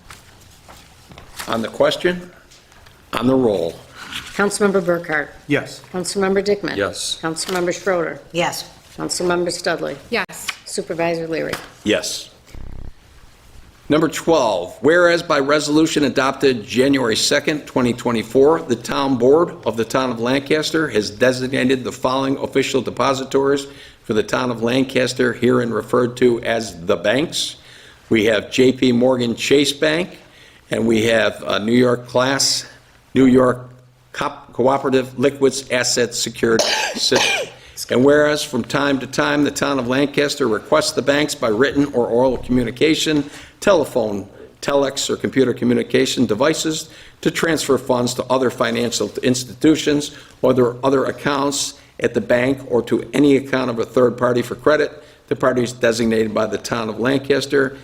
A: On the question? On the roll?
D: Councilmember Burkhart?
L: Yes.
D: Councilmember Dickman?
C: Yes.
D: Councilmember Schroeder?
E: Yes.
D: Councilmember Studley?
M: Yes.
D: Supervisor Leary?
A: Yes. Number 12, whereas by resolution adopted January 2nd, 2024, the town board of the town of Lancaster has designated the following official depositories for the town of Lancaster, herein referred to as the banks. We have J.P. Morgan Chase Bank, and we have New York Cooperative Liquids Asset Secured System. And whereas from time to time, the town of Lancaster requests the banks by written or oral communication, telephone, telex, or computer communication devices to transfer funds to other financial institutions or their other accounts at the bank or to any account of a third party for credit, the parties designated by the town of Lancaster.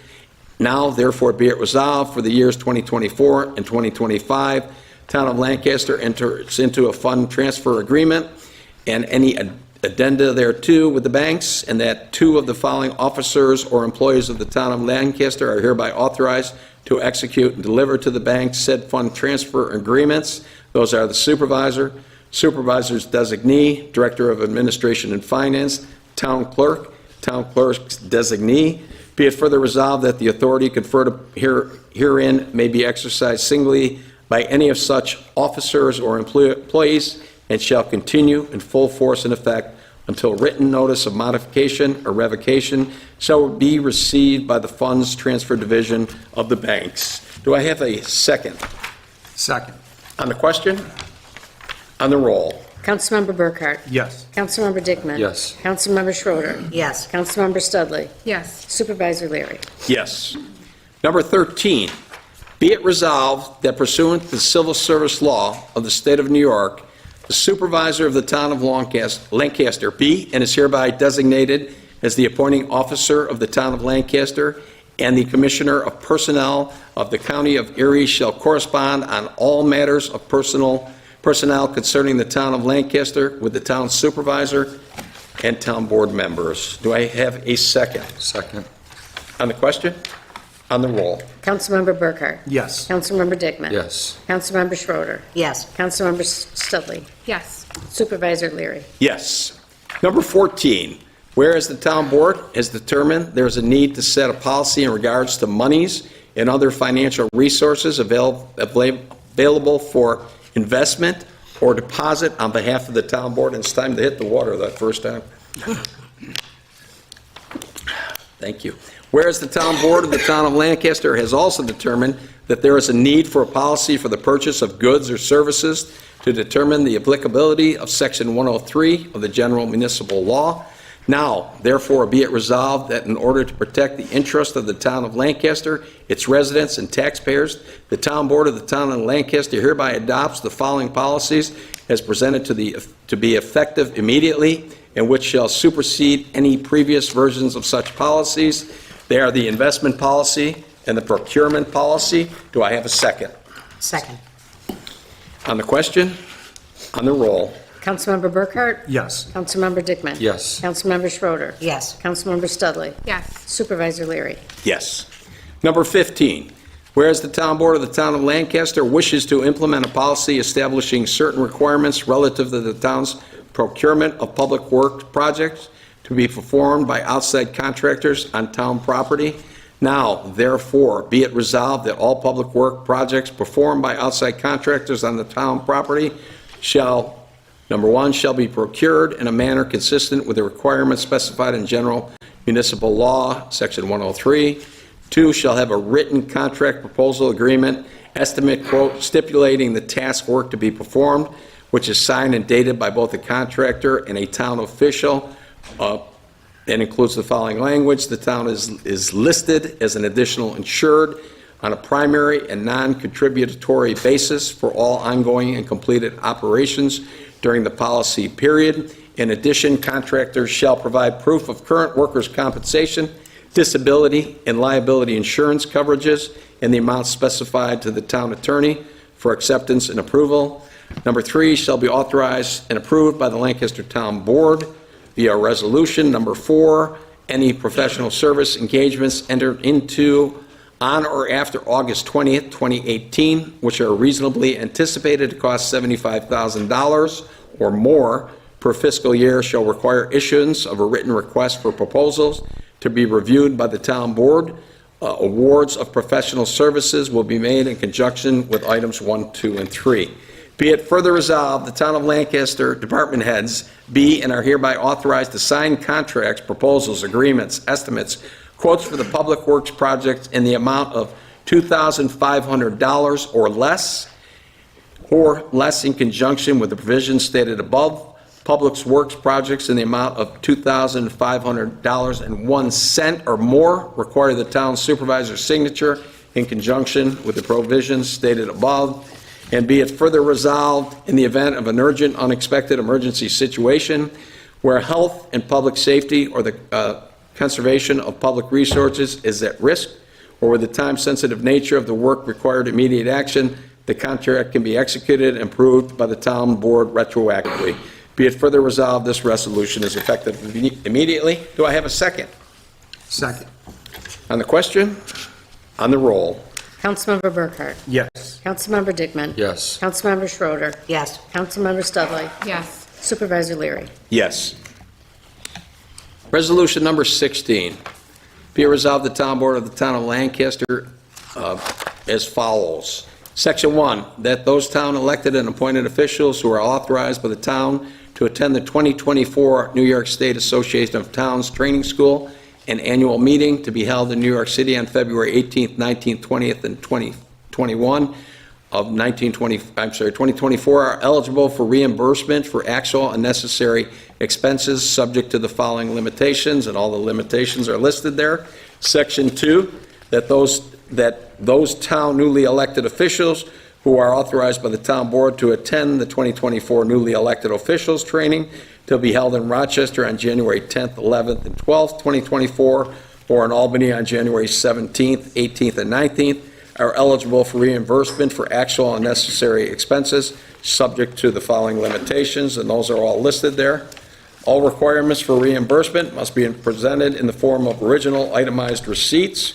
A: Now, therefore, be it resolved for the years 2024 and 2025, town of Lancaster enters into a fund transfer agreement and any addenda thereto with the banks, and that 2 of the following officers or employees of the town of Lancaster are hereby authorized to execute and deliver to the bank said fund transfer agreements. Those are the supervisor, supervisor's designee, director of administration and finance, town clerk's designee. Be it further resolved that the authority conferred herein may be exercised singly by any of such officers or employees and shall continue in full force and effect until written notice of modification or revocation shall be received by the Funds Transfer Division of the banks. Do I have a second?
L: Second.
A: On the question? On the roll?
D: Councilmember Burkhart?
L: Yes.
D: Councilmember Dickman?
C: Yes.
D: Councilmember Schroeder?
E: Yes.
D: Councilmember Studley?
M: Yes.
D: Supervisor Leary?
A: Yes. Number 13, be it resolved that pursuant to the Civil Service Law of the State of New York, the supervisor of the town of Lancaster be and is hereby designated as the appointing officer of the town of Lancaster, and the commissioner of personnel of the county of Erie shall correspond on all matters of personnel concerning the town of Lancaster with the town supervisor and town board members. Do I have a second?
C: Second.
A: On the question? On the roll?
D: Councilmember Burkhart?
L: Yes.
D: Councilmember Dickman?
C: Yes.
D: Councilmember Schroeder?
E: Yes.
D: Councilmember Studley?
M: Yes.
D: Supervisor Leary?
A: Yes. Number 14, whereas the town board has determined there is a need to set a policy in regards to monies and other financial resources available for investment or deposit on behalf of the town board. And it's time to hit the water that first time. Thank you. Whereas the town board of the town of Lancaster has also determined that there is a need for a policy for the purchase of goods or services to determine the applicability of Section 103 of the General Municipal Law. Now, therefore, be it resolved that in order to protect the interest of the town of Lancaster, its residents and taxpayers, the town board of the town of Lancaster hereby adopts the following policies as presented to be effective immediately, and which shall supersede any previous versions of such policies. They are the investment policy and the procurement policy. Do I have a second?
E: Second.
A: On the question? On the roll?
D: Councilmember Burkhart?
L: Yes.
D: Councilmember Dickman?
C: Yes.
D: Councilmember Schroeder?
E: Yes.
D: Councilmember Studley?
M: Yes.
D: Supervisor Leary?
A: Yes. Number 15, whereas the town board of the town of Lancaster wishes to implement a policy establishing certain requirements relative to the town's procurement of public work projects to be performed by outside contractors on town property. Now, therefore, be it resolved that all public work projects performed by outside contractors on the town property shall, number 1, shall be procured in a manner consistent with the requirements specified in General municipal law, Section 103. 2, shall have a written contract proposal agreement, estimate quote, stipulating the task work to be performed, which is signed and dated by both the contractor and a town official. That includes the following language: the town is listed as an additional insured on a primary and non-contributory basis for all ongoing and completed operations during the policy period. In addition, contractors shall provide proof of current workers' compensation, disability, and liability insurance coverages in the amount specified to the town attorney for acceptance and approval. Number 3, shall be authorized and approved by the Lancaster Town Board via resolution. Number 4, any professional service engagements entered into on or after August 20th, 2018, which are reasonably anticipated to cost $75,000 or more per fiscal year, shall require issuance of a written request for proposals to be reviewed by the town board. Awards of professional services will be made in conjunction with items 1, 2, and 3. Be it further resolved, the town of Lancaster department heads be and are hereby authorized to sign contracts, proposals, agreements, estimates, quotes for the public works projects in the amount of $2,500 or less in conjunction with the provisions stated above. Public works projects in the amount of $2,500.01 or more require the town supervisor's signature in conjunction with the provisions stated above. And be it further resolved, in the event of an urgent, unexpected emergency situation where health and public safety or the conservation of public resources is at risk, or where the time-sensitive nature of the work required immediate action, the contract can be executed and approved by the town board retroactively. Be it further resolved, this resolution is effective immediately. Do I have a second?
L: Second.
A: On the question? On the roll?
D: Councilmember Burkhart.
L: Yes.
D: Councilmember Dickman.
C: Yes.
D: Councilmember Schroeder.
E: Yes.
D: Councilmember Studley.
M: Yes.
D: Supervisor Leary.
A: Yes. Resolution number 16. Be it resolved, the town board of the town of Lancaster as follows. Section 1, that those town elected and appointed officials who are authorized by the town to attend the 2024 New York State Association of Towns Training School and annual meeting to be held in New York City on February 18th, 19th, 20th, and 2021 of 2024 are eligible for reimbursement for actual and necessary expenses subject to the following limitations, and all the limitations are listed there. Section 2, that those town newly elected officials who are authorized by the town board to attend the 2024 newly elected officials training to be held in Rochester on January 10th, 11th, and 12th, 2024, or in Albany on January 17th, 18th, and 19th, are eligible for reimbursement for actual and necessary expenses subject to the following limitations, and those are all listed there. All requirements for reimbursement must be presented in the form of original itemized receipts.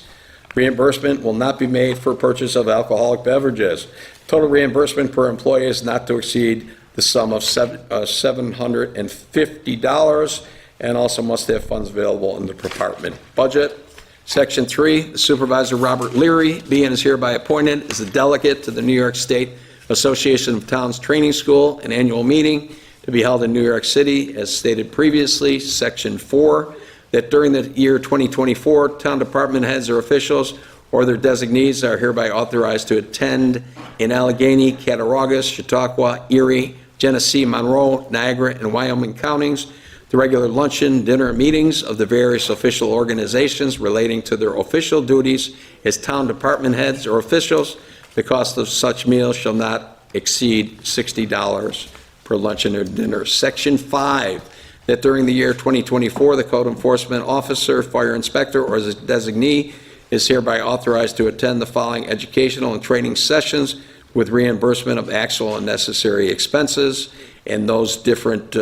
A: Reimbursement will not be made for purchase of alcoholic beverages. Total reimbursement per employee is not to exceed the sum of $750, and also must have funds available in the department budget. Section 3, the Supervisor Robert Leary be and is hereby appointed as a delegate to the New York State Association of Towns Training School, an annual meeting to be held in New York City, as stated previously. Section 4, that during the year 2024, town department heads or officials or their designees are hereby authorized to attend in Allegheny, Cattaraugus, Chautauqua, Erie, Genesee, Monroe, Niagara, and Wyoming counties the regular luncheon, dinner, meetings of the various official organizations relating to their official duties as town department heads or officials. The cost of such meals shall not exceed $60 per luncheon or dinner. Section 5, that during the year 2024, the code enforcement officer, fire inspector, or his designee is hereby authorized to attend the following educational and training sessions with reimbursement of actual and necessary expenses, and those different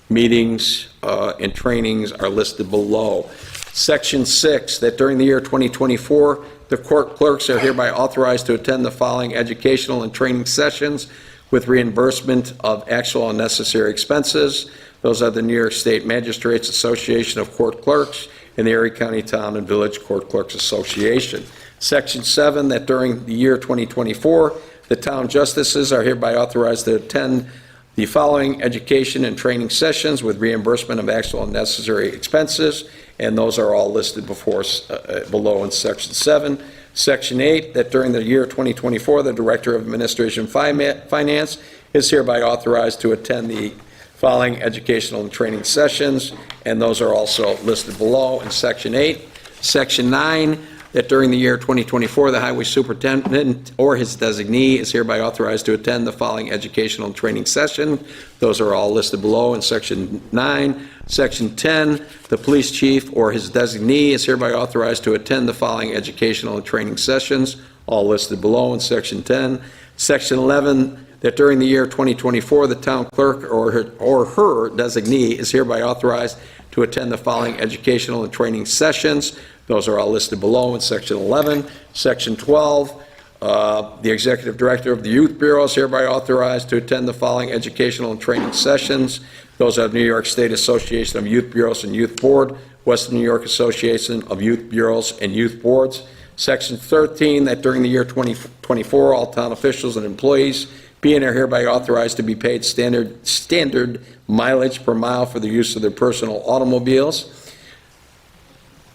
A: meetings and trainings are listed below. Section 6, that during the year 2024, the court clerks are hereby authorized to attend the following educational and training sessions with reimbursement of actual and necessary expenses. Those are the New York State Magistrates Association of Court Clerks and the Erie County Town and Village Court Clerks Association. Section 7, that during the year 2024, the town justices are hereby authorized to attend the following education and training sessions with reimbursement of actual and necessary expenses. and those are all listed below in Section 7. Section 8, that during the year 2024, the Director of Administration Finance is hereby authorized to attend the following educational and training sessions, and those are also listed below in Section 8. Section 9, that during the year 2024, the Highway Superintendent or his designee is hereby authorized to attend the following educational and training session. Those are all listed below in Section 9. Section 10, the Police Chief or his designee is hereby authorized to attend the following educational and training sessions, all listed below in Section 10. Section 11, that during the year 2024, the Town Clerk or her designee is hereby authorized to attend the following educational and training sessions. Those are all listed below in Section 11. Section 12, the Executive Director of the Youth Bureau is hereby authorized to attend the following educational and training sessions. Those are New York State Association of Youth Bureaus and Youth Board, Western New York Association of Youth Bureaus and Youth Boards. Section 13, that during the year 2024, all town officials and employees be and are hereby authorized to be paid standard mileage per mile for the use of their personal automobiles.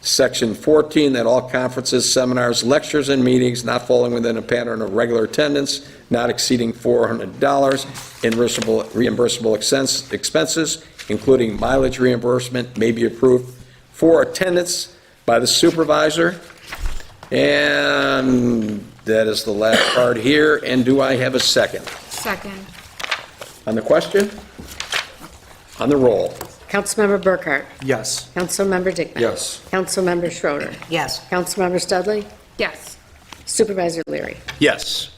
A: Section 14, that all conferences, seminars, lectures, and meetings not falling within a pattern of regular attendance, not exceeding $400 in reimbursable expenses, including mileage reimbursement, may be approved for attendance by the supervisor. And that is the last part here. And do I have a second?
M: Second.
A: On the question? On the roll?
D: Councilmember Burkhart?
L: Yes.
D: Councilmember Dickman?
A: Yes.
D: Councilmember Schroeder?
E: Yes.
D: Councilmember Studley?
M: Yes.
D: Supervisor Leary?
A: Yes.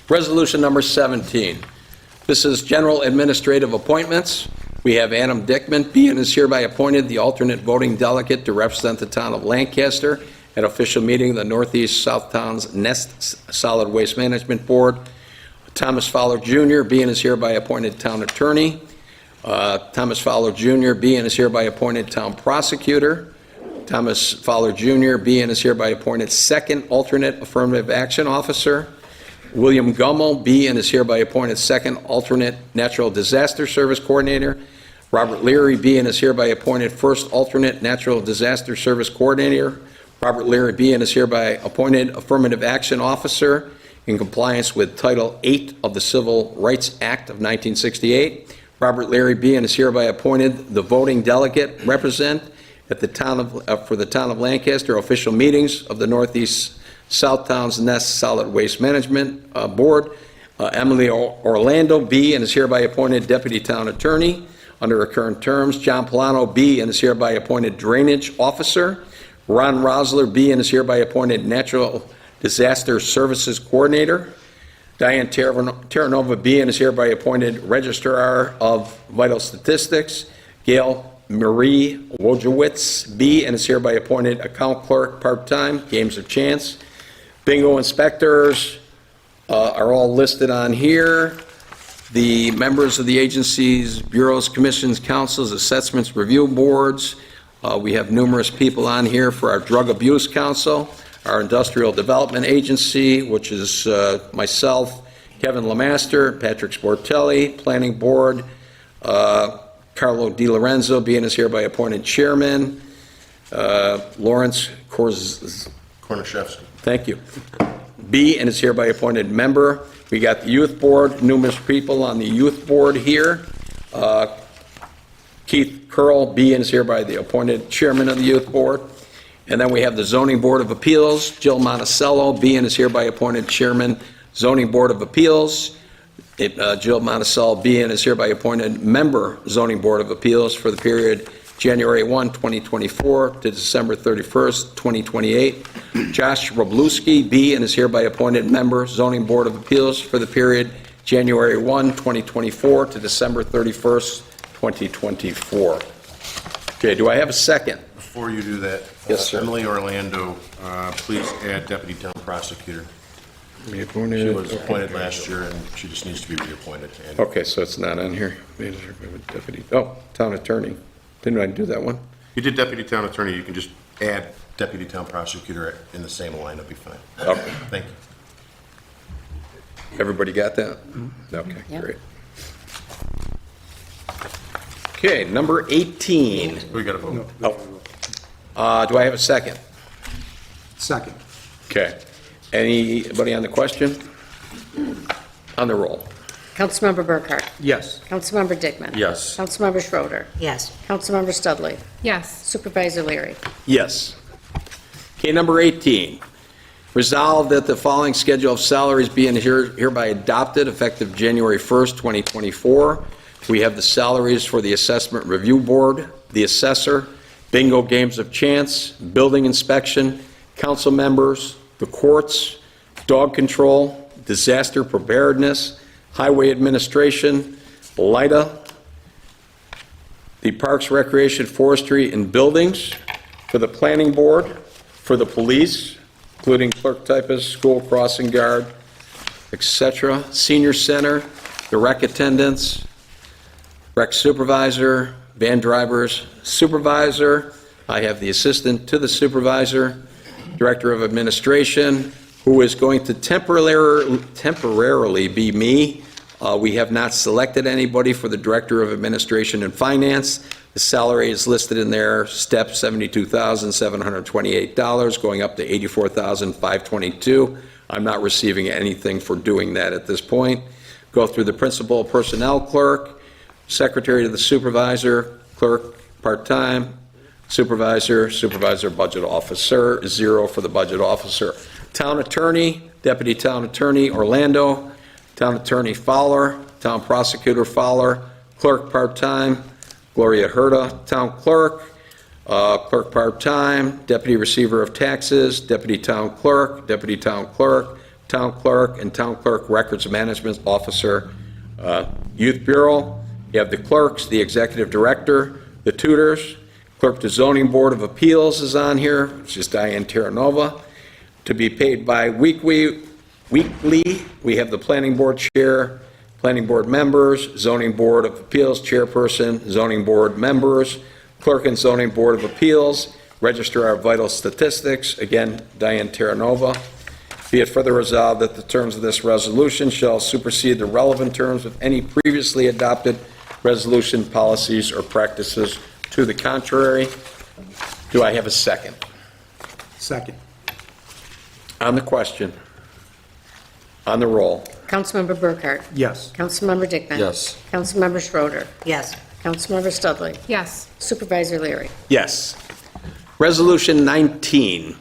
A: Resolution number 17. This is general administrative appointments. We have Adam Dickman, being is hereby appointed the alternate voting delegate to represent the town of Lancaster at official meeting of the Northeast South Towns Nest Solid Waste Management Board. Thomas Fowler Jr., being is hereby appointed town attorney. Thomas Fowler Jr., being is hereby appointed town prosecutor. Thomas Fowler Jr., being is hereby appointed second alternate affirmative action officer. William Gummel, being is hereby appointed second alternate natural disaster service coordinator. Robert Leary, being is hereby appointed first alternate natural disaster service coordinator. Robert Leary, being is hereby appointed affirmative action officer in compliance with Title 8 of the Civil Rights Act of 1968. Robert Leary, being is hereby appointed the voting delegate represent at the town of for the town of Lancaster official meetings of the Northeast South Towns Nest Solid Waste Management Board. Emily Orlando, B, and is hereby appointed deputy town attorney under her current terms. John Polano, B, and is hereby appointed drainage officer. Ron Rosler, B, and is hereby appointed natural disaster services coordinator. Diane Terranova, B, and is hereby appointed Registrar of Vital Statistics. Gail Marie Wojciech, B, and is hereby appointed Account Clerk, part-time, Games of Chance. Bingo inspectors are all listed on here. The members of the agencies, bureaus, commissions, councils, assessments, review boards. We have numerous people on here for our Drug Abuse Council, our Industrial Development Agency, which is myself, Kevin Lemaster, Patrick Sportelli, Planning Board, Carlo Di Lorenzo, being is hereby appointed chairman, Lawrence
F: Kornashevsky.
A: thank you, B, and is hereby appointed member. We got the Youth Board, numerous people on the Youth Board here. Keith Curl, B, and is hereby the appointed chairman of the Youth Board. And then we have the Zoning Board of Appeals, Jill Monticello, B, and is hereby appointed chairman, Zoning Board of Appeals. Jill Monticello, B, and is hereby appointed member, Zoning Board of Appeals for the period January 1, 2024 to December 31st, 2028. Josh Robluski, B, and is hereby appointed member, Zoning Board of Appeals for the period January 1, 2024 to December 31st, 2024. Okay, do I have a second?
F: Before you do that,
A: Yes, sir.
F: Emily Orlando, please add deputy town prosecutor. She was appointed last year, and she just needs to be reappointed. And
A: Okay, so it's not on here. Deputy, oh, town attorney. Didn't I do that one?
F: you did deputy town attorney, you can just add deputy town prosecutor in the same line, it'll be fine.
A: Okay.
F: Thank you.
A: Everybody got that? Okay,
D: Yep.
A: great. Okay, number 18.
F: We got to vote.
A: Do I have a second?
L: Second.
A: Okay. Anybody on the question? On the roll.
D: Councilmember Burkhart.
L: Yes.
D: Councilmember Dickman.
C: Yes.
D: Councilmember Schroeder.
E: Yes.
D: Councilmember Studley.
M: Yes.
D: Supervisor Leary.
A: Yes. Okay, number 18. Resolved that the following schedule of salaries being hereby adopted effective January 1st, 2024. We have the salaries for the Assessment Review Board, the Assessor, Bingo Games of Chance, Building Inspection, Council Members, the Courts, Dog Control, Disaster Preparedness, Highway Administration, LIDA, the Parks, Recreation, Forestry, and Buildings, for the Planning Board, for the Police, including clerk typist, school crossing guard, etc., Senior Center, the rec attendants, rec supervisor, van drivers, supervisor. I have the assistant to the supervisor, director of administration, who is going to temporarily be me. We have not selected anybody for the director of administration and finance. The salary is listed in there, step $72,728, going up to $84,522. I'm not receiving anything for doing that at this point. Go through the principal personnel clerk, secretary to the supervisor, clerk part-time, supervisor, supervisor budget officer, 0 for the budget officer. Town attorney, deputy town attorney Orlando, town attorney Fowler, town prosecutor Fowler, clerk part-time Gloria Herta, town clerk, clerk part-time, deputy receiver of taxes, deputy town clerk, and town clerk records management officer. Youth Bureau, you have the clerks, the executive director, the tutors, clerk to zoning board of appeals is on here, which is Diane Terranova. To be paid bi-weekly, we have the planning board chair, planning board members, zoning board of appeals chairperson, zoning board members, clerk and zoning board of appeals, registrar of vital statistics, again, Diane Terranova. Be it further resolved that the terms of this resolution shall supersede the relevant terms of any previously adopted resolution, policies, or practices to the contrary. Do I have a second?
L: Second.
A: On the question. On the roll.
D: Councilmember Burkhart.
L: Yes.
D: Councilmember Dickman.
C: Yes.
D: Councilmember Schroeder.
E: Yes.
D: Councilmember Studley.
M: Yes.
D: Supervisor Leary.
A: Yes. Resolution 19.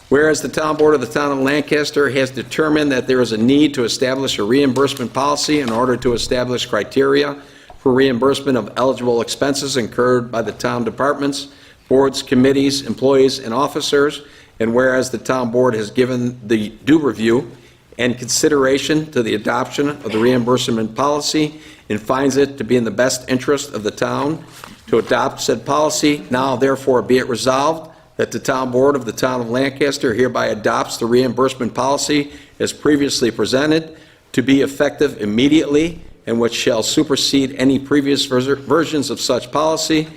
A: Whereas the town board of the town of Lancaster has determined that there is a need to establish a reimbursement policy in order to establish criteria for reimbursement of eligible expenses incurred by the town departments, boards, committees, employees, and officers, and whereas the town board has given the due review and consideration to the adoption of the reimbursement policy and finds it to be in the best interest of the town to adopt said policy, now therefore be it resolved that the town board of the town of Lancaster hereby adopts the reimbursement policy as previously presented to be effective immediately and which shall supersede any previous versions of such policy.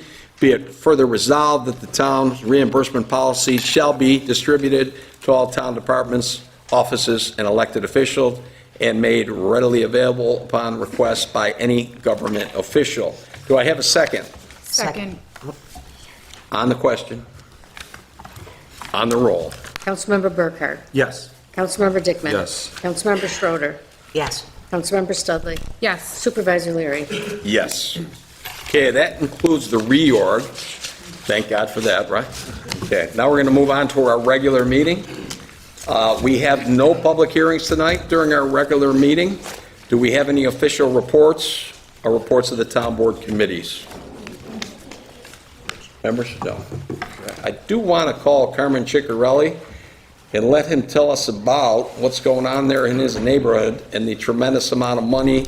A: Be it further resolved that the town's reimbursement policy shall be distributed to all town departments, offices, and elected officials and made readily available upon request by any government official. Do I have a second?
M: Second.
A: On the question. On the roll.
D: Councilmember Burkhart.
L: Yes.
D: Councilmember Dickman.
C: Yes.
D: Councilmember Schroeder.
E: Yes.
D: Councilmember Studley.
M: Yes.
D: Supervisor Leary.
A: Yes. Okay, that includes the reorg. Thank God for that, right? Okay, now we're going to move on to our regular meeting. We have no public hearings tonight during our regular meeting. Do we have any official reports or reports of the town board committees? Members? No. I do want to call Carmen Ciccarelli and let him tell us about what's going on there in his neighborhood and the tremendous amount of money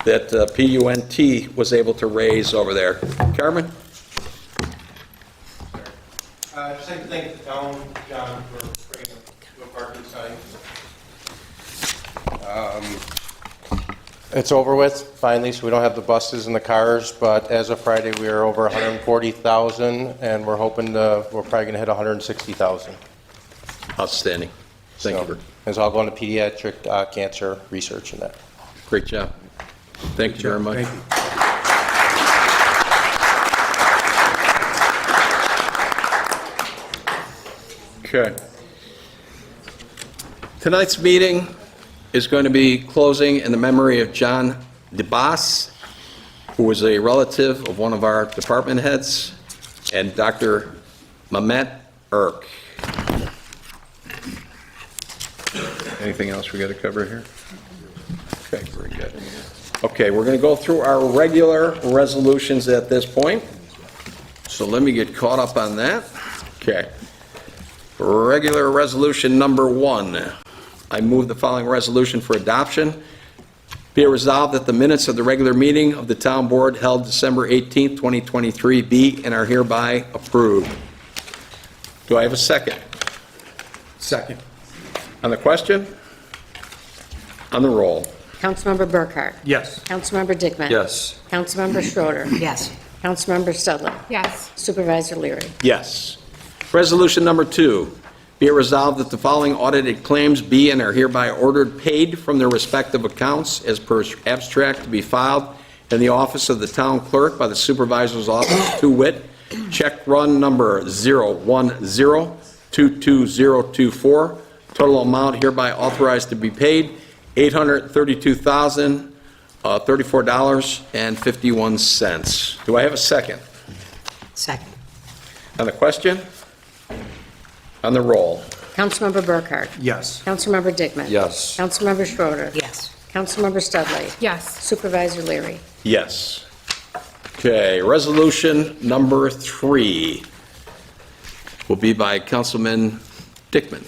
A: that PUNT was able to raise over there. Carmen?
O: Just like to thank the town, John, for bringing up the parking site. It's over with, finally, so we don't have the buses and the cars, but as of Friday, we are over 140,000, and we're hoping we're probably going to hit 160,000.
A: Outstanding. Thank you.
O: It's all going to pediatric cancer research and that.
A: Great job. Thank you very much.
L: Thank you.
A: Okay. Tonight's meeting is going to be closing in the memory of John DeBas, who was a relative of one of our department heads, and Dr. Mehmet Erk. Anything else we got to cover here? Okay, very good. Okay, we're going to go through our regular resolutions at this point. So let me get caught up on that. Okay. Regular resolution number 1. I move the following resolution for adoption. Be it resolved that the minutes of the regular meeting of the town board held December 18th, 2023 be and are hereby approved. Do I have a second?
L: Second.
A: On the question? On the roll?
D: Councilmember Burkhart?
L: Yes.
D: Councilmember Dickman?
C: Yes.
D: Councilmember Schroeder?
E: Yes.
D: Councilmember Studley?
M: Yes.
D: Supervisor Leary?
A: Yes. Resolution number 2, be it resolved that the following audited claims be and are hereby ordered paid from their respective accounts as per abstract to be filed in the office of the town clerk by the supervisor's office, to wit, check run number 010-22024, total amount hereby authorized to be paid, $832,034.51. Do I have a second?
E: Second.
A: On the question? On the roll?
D: Councilmember Burkhart?
L: Yes.
D: Councilmember Dickman?
C: Yes.
D: Councilmember Schroeder?
E: Yes.
D: Councilmember Studley?
M: Yes.
D: Supervisor Leary?
A: Yes. Okay, resolution number 3 will be by Councilman Dickman.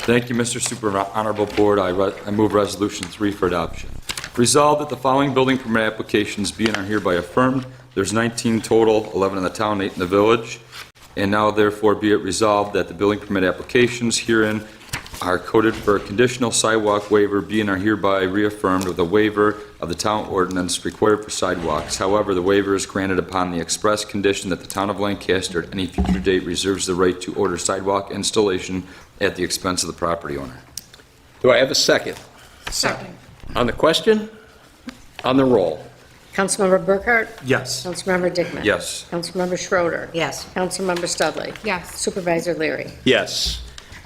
C: Thank you, Mr. Super Honorable Board. I move Resolution 3 for adoption. Resolved that the following building permit applications be and are hereby affirmed. There's 19 total, 11 in the town, 8 in the village. And now therefore be it resolved that the building permit applications herein are coded for a conditional sidewalk waiver be and are hereby reaffirmed with a waiver of the town ordinance required for sidewalks. However, the waiver is granted upon the express condition that the town of Lancaster at any future date reserves the right to order sidewalk installation at the expense of the property owner.
A: Do I have a second?
M: Second.
A: On the question? On the roll?
D: Councilmember Burkhart?
L: Yes.
D: Councilmember Dickman?
C: Yes.
D: Councilmember Schroeder?
E: Yes.
D: Councilmember Studley?
M: Yes.
D: Supervisor Leary?
A: Yes.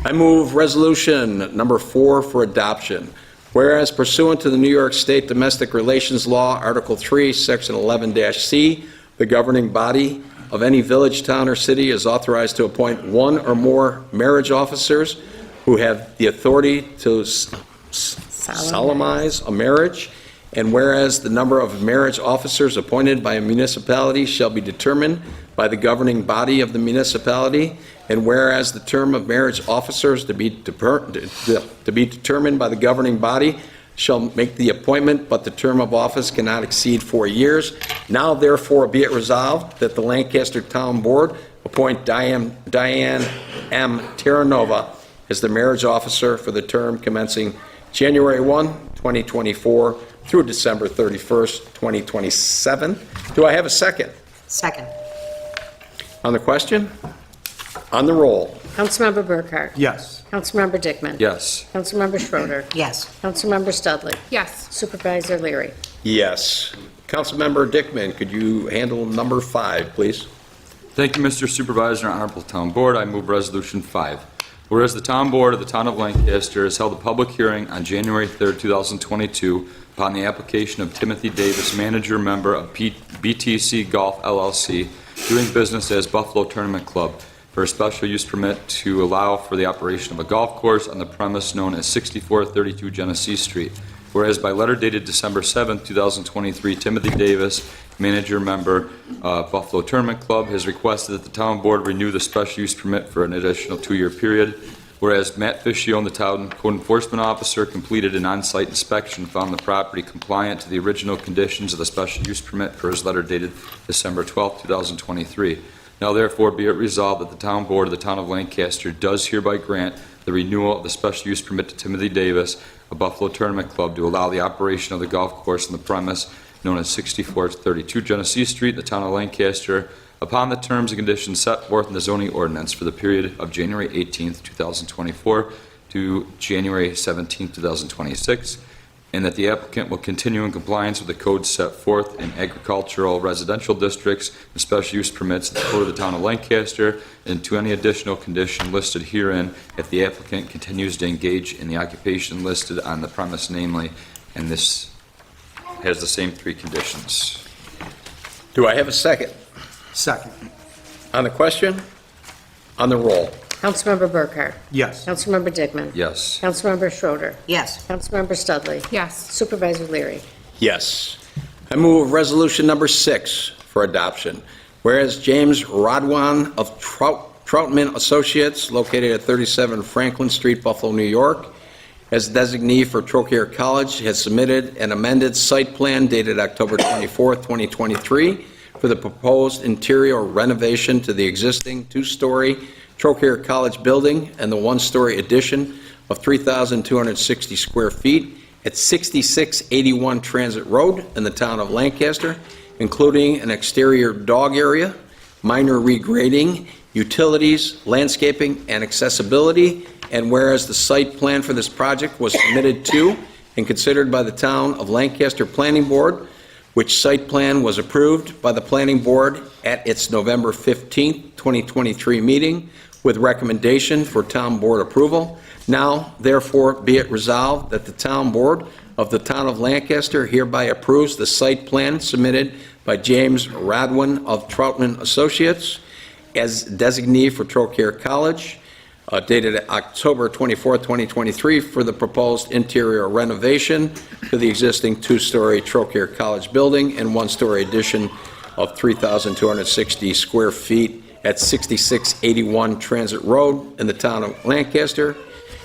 A: I move resolution number 4 for adoption. Whereas pursuant to the New York State Domestic Relations Law, Article 3, Section 11-C, the governing body of any village, town, or city is authorized to appoint one or more marriage officers who have the authority to solemnize a marriage, and whereas the number of marriage officers appointed by a municipality shall be determined by the governing body of the municipality, and whereas the term of marriage officers to be determined by the governing body shall make the appointment, but the term of office cannot exceed 4 years. Now therefore be it resolved that the Lancaster Town Board appoint Diane M. Terranova as the marriage officer for the term commencing January 1, 2024 through December 31st, 2027. Do I have a second?
E: Second.
A: On the question? On the roll?
D: Councilmember Burkhart?
L: Yes.
D: Councilmember Dickman?
C: Yes.
D: Councilmember Schroeder?
E: Yes.
D: Councilmember Studley?
M: Yes.
D: Supervisor Leary?
A: Yes. Councilmember Dickman, could you handle number 5, please?
C: Thank you, Mr. Supervisor and Honorable Town Board. I move Resolution 5. Whereas the Town Board of the Town of Lancaster has held a public hearing on January 3rd, 2022 upon the application of Timothy Davis, manager member of BTC Golf LLC, doing business as Buffalo Tournament Club, for a special use permit to allow for the operation of a golf course on the premise known as 6432 Genesee Street. Whereas by letter dated December 7, 2023, Timothy Davis, manager member Buffalo Tournament Club, has requested that the town board renew the special use permit for an additional 2-year period. Whereas Matt Fishione, the town code enforcement officer, completed an on-site inspection and found the property compliant to the original conditions of the special use permit per his letter dated December 12, 2023. Now therefore be it resolved that the town board of the town of Lancaster does hereby grant the renewal of the special use permit to Timothy Davis, a Buffalo Tournament Club, to allow the operation of the golf course on the premise known as 6432 Genesee Street, the town of Lancaster, upon the terms and conditions set forth in the zoning ordinance for the period of January 18th, 2024 to January 17th, 2026, and that the applicant will continue in compliance with the codes set forth in agricultural residential districts and special use permits for the town of Lancaster, and to any additional condition listed herein if the applicant continues to engage in the occupation listed on the premise, namely, and this has the same 3 conditions.
A: Do I have a second?
L: Second.
A: On the question? On the roll?
D: Councilmember Burkhart?
L: Yes.
D: Councilmember Dickman?
C: Yes.
D: Councilmember Schroeder?
E: Yes.
D: Councilmember Studley?
M: Yes.
D: Supervisor Leary?
A: Yes. I move resolution number 6 for adoption. Whereas James Rodwan of Troutman Associates, located at 37 Franklin Street, Buffalo, New York, as designee for Trocaire College, has submitted an amended site plan dated October 24, 2023, for the proposed interior renovation to the existing 2-story Trocaire College building and the 1-story addition of 3,260 square feet at 6681 Transit Road in the town of Lancaster, including an exterior dog area, minor regrading, utilities, landscaping, and accessibility. And whereas the site plan for this project was submitted to and considered by the Town of Lancaster Planning Board, which site plan was approved by the Planning Board at its November 15, 2023 meeting with recommendation for Town Board approval. Now, therefore, be it resolved that the Town Board of the Town of Lancaster hereby approves the site plan submitted by James Radwin of Troutman Associates as designee for Trocaire College, dated October 24, 2023, for the proposed interior renovation to the existing 2-story Trocaire College building and 1-story addition of 3,260 square feet at 6681 Transit Road in the town of Lancaster,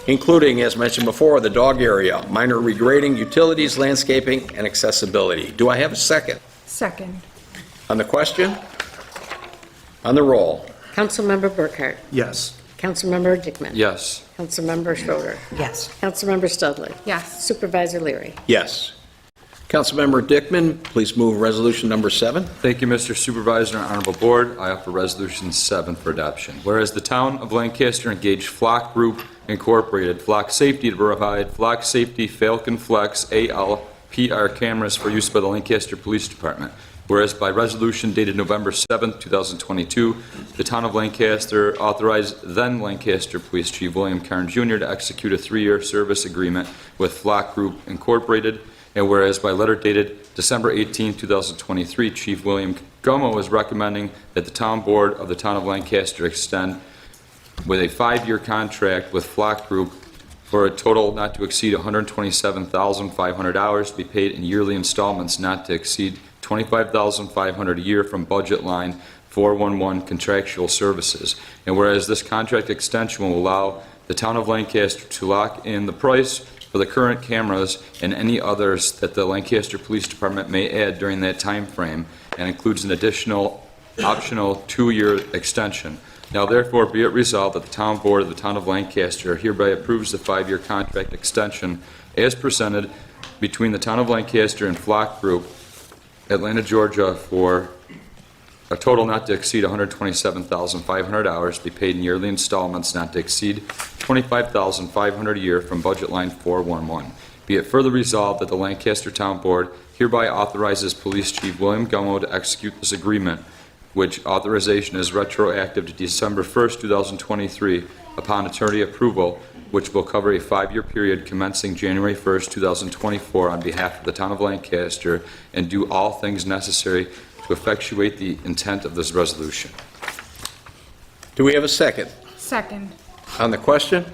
A: including, as mentioned before, the dog area, minor regrading, utilities, landscaping, and accessibility. Do I have a second?
M: Second.
A: On the question? On the roll?
D: Councilmember Burkhart?
L: Yes.
D: Councilmember Dickman?
C: Yes.
D: Councilmember Schroeder?
E: Yes.
D: Councilmember Studley?
M: Yes.
D: Supervisor Leary?
A: Yes. Councilmember Dickman, please move resolution number 7.
C: Thank you, Mr. Supervisor and Honorable Board. I offer Resolution 7 for adoption. Whereas the Town of Lancaster engaged Flock Group Incorporated, Flock Safety, to provide Flock Safety Falcon Flex ALPR cameras for use by the Lancaster Police Department. Whereas by resolution dated November 7, 2022, the Town of Lancaster authorized then Lancaster Police Chief William Karn Jr. to execute a 3-year service agreement with Flock Group Incorporated. And whereas by letter dated December 18, 2023, Chief William Gummo is recommending that the Town Board of the Town of Lancaster extend with a 5-year contract with Flock Group for a total not to exceed $127,500 to be paid in yearly installments not to exceed $25,500 a year from budget line 411 contractual services. And whereas this contract extension will allow the Town of Lancaster to lock in the price for the current cameras and any others that the Lancaster Police Department may add during that time frame, and includes an additional optional 2-year extension. Now therefore be it resolved that the Town Board of the Town of Lancaster hereby approves the 5-year contract extension as presented between the Town of Lancaster and Flock Group, Atlanta, Georgia, for a total not to exceed $127,500 to be paid in yearly installments not to exceed $25,500 a year from budget line 411. Be it further resolved that the Lancaster Town Board hereby authorizes Police Chief William Gummo to execute this agreement, which authorization is retroactive to December 1st, 2023, upon attorney approval, which will cover a 5-year period commencing January 1st, 2024, on behalf of the Town of Lancaster, and do all things necessary to effectuate the intent of this resolution.
A: Do we have a second?
M: Second.
A: On the question?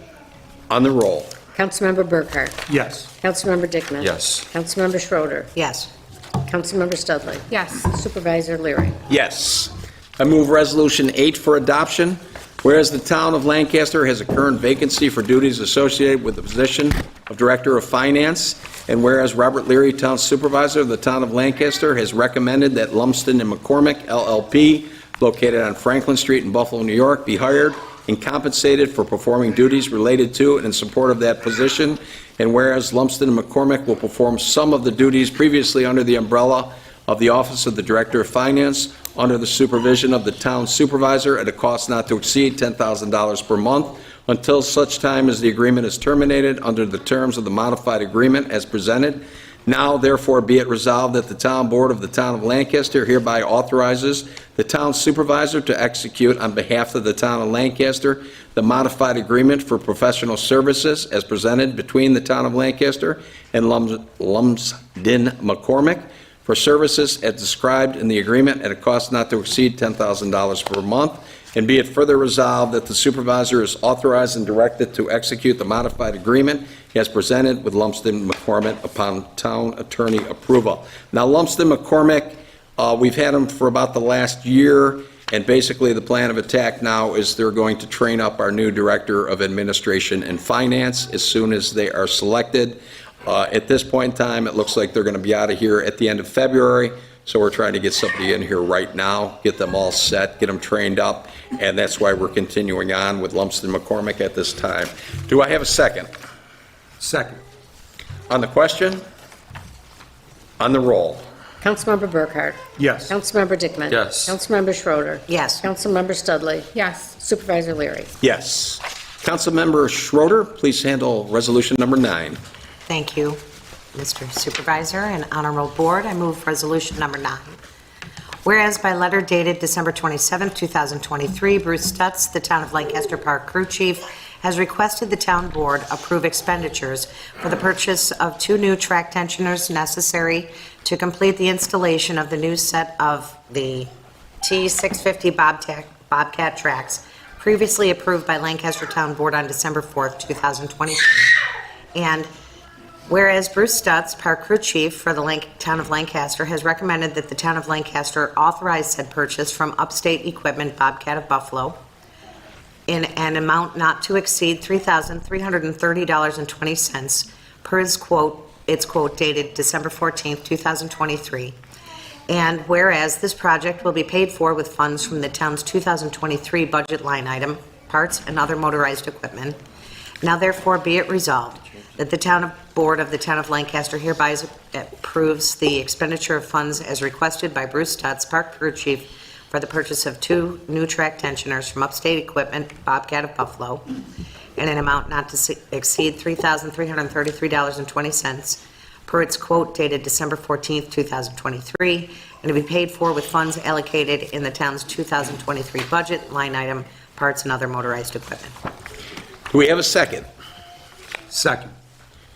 A: On the roll?
D: Councilmember Burkhart?
L: Yes.
D: Councilmember Dickman?
C: Yes.
D: Councilmember Schroeder?
E: Yes.
D: Councilmember Studley?
M: Yes.
D: Supervisor Leary?
A: Yes. I move Resolution 8 for adoption. Whereas the Town of Lancaster has a current vacancy for duties associated with the position of Director of Finance, and whereas Robert Leary, Town Supervisor of the Town of Lancaster, has recommended that Lumsden and McCormick LLP, located on Franklin Street in Buffalo, New York, be hired and compensated for performing duties related to and in support of that position, and whereas Lumsden and McCormick will perform some of the duties previously under the umbrella of the Office of the Director of Finance under the supervision of the Town Supervisor at a cost not to exceed $10,000 per month, until such time as the agreement is terminated under the terms of the modified agreement as presented. Now, therefore, be it resolved that the Town Board of the Town of Lancaster hereby authorizes the Town Supervisor to execute on behalf of the Town of Lancaster the modified agreement for professional services as presented between the Town of Lancaster and Lumsden McCormick for services as described in the agreement at a cost not to exceed $10,000 per month. And be it further resolved that the supervisor is authorized and directed to execute the modified agreement as presented with Lumsden McCormick upon town attorney approval. Now, Lumsden McCormick, we've had them for about the last year, and basically the plan of attack now is they're going to train up our new Director of Administration and Finance as soon as they are selected. At this point in time, it looks like they're going to be out of here at the end of February. So we're trying to get somebody in here right now, get them all set, get them trained up, and that's why we're continuing on with Lumsden McCormick at this time. Do I have a second?
L: Second.
A: On the question? On the roll?
D: Councilmember Burkhart?
L: Yes.
D: Councilmember Dickman?
C: Yes.
D: Councilmember Schroeder?
E: Yes.
D: Councilmember Studley?
M: Yes.
D: Supervisor Leary?
A: Yes. Councilmember Schroeder, please handle resolution number 9.
E: Thank you, Mr. Supervisor and Honorable Board. I move resolution number 9. Whereas by letter dated December 27, 2023, Bruce Stutz, the Town of Lancaster Park Crew Chief, has requested the Town Board approve expenditures for the purchase of 2 new track tensioners necessary to complete the installation of the new set of the T650 Bobcat tracks previously approved by Lancaster Town Board on December 4, 2023. And whereas Bruce Stutz, Park Crew Chief for the Town of Lancaster, has recommended that the Town of Lancaster authorize said purchase from Upstate Equipment Bobcat of Buffalo in an amount not to exceed $3,330.20 per its quote dated December 14, 2023. And whereas this project will be paid for with funds from the town's 2023 budget line item, parts and other motorized equipment, now therefore be it resolved that the Town Board of the Town of Lancaster hereby approves the expenditure of funds as requested by Bruce Stutz, Park Crew Chief, for the purchase of 2 new track tensioners from Upstate Equipment, Bobcat of Buffalo, in an amount not to exceed $3,333.20 per its quote dated December 14, 2023, and to be paid for with funds allocated in the town's 2023 budget line item, parts and other motorized equipment.
A: Do we have a second?
L: Second.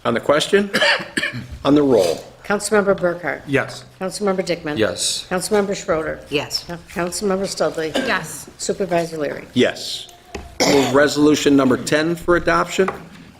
A: On the question? On the roll?
D: Councilmember Burkhart?
L: Yes.
D: Councilmember Dickman?
C: Yes.
D: Councilmember Schroeder?
E: Yes.
D: Councilmember Studley?
M: Yes.
D: Supervisor Leary?
A: Yes. Move resolution number 10 for adoption.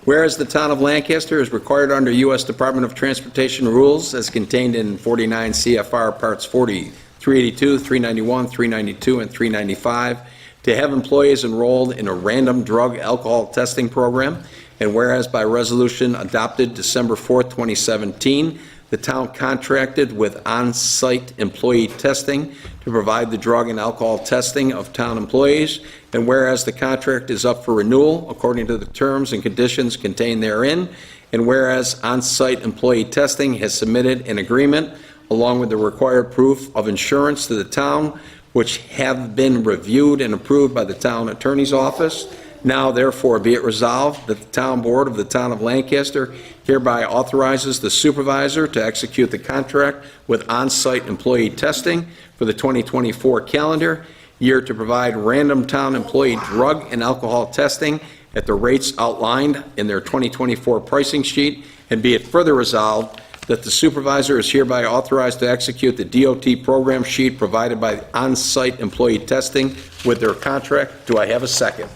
A: Whereas the Town of Lancaster is required under U.S. Department of Transportation rules as contained in 49 CFR Parts 40, 382, 391, 392, and 395 to have employees enrolled in a random drug alcohol testing program, and whereas by resolution adopted December 4, 2017, the town contracted with on-site employee testing to provide the drug and alcohol testing of town employees, and whereas the contract is up for renewal according to the terms and conditions contained therein, and whereas on-site employee testing has submitted an agreement along with the required proof of insurance to the town, which have been reviewed and approved by the town attorney's office. Now, therefore, be it resolved that the Town Board of the Town of Lancaster hereby authorizes the supervisor to execute the contract with on-site employee testing for the 2024 calendar year to provide random town employee drug and alcohol testing at the rates outlined in their 2024 pricing sheet, and be it further resolved that the supervisor is hereby authorized to execute the DOT program sheet provided by on-site employee testing with their contract. Do I have a second?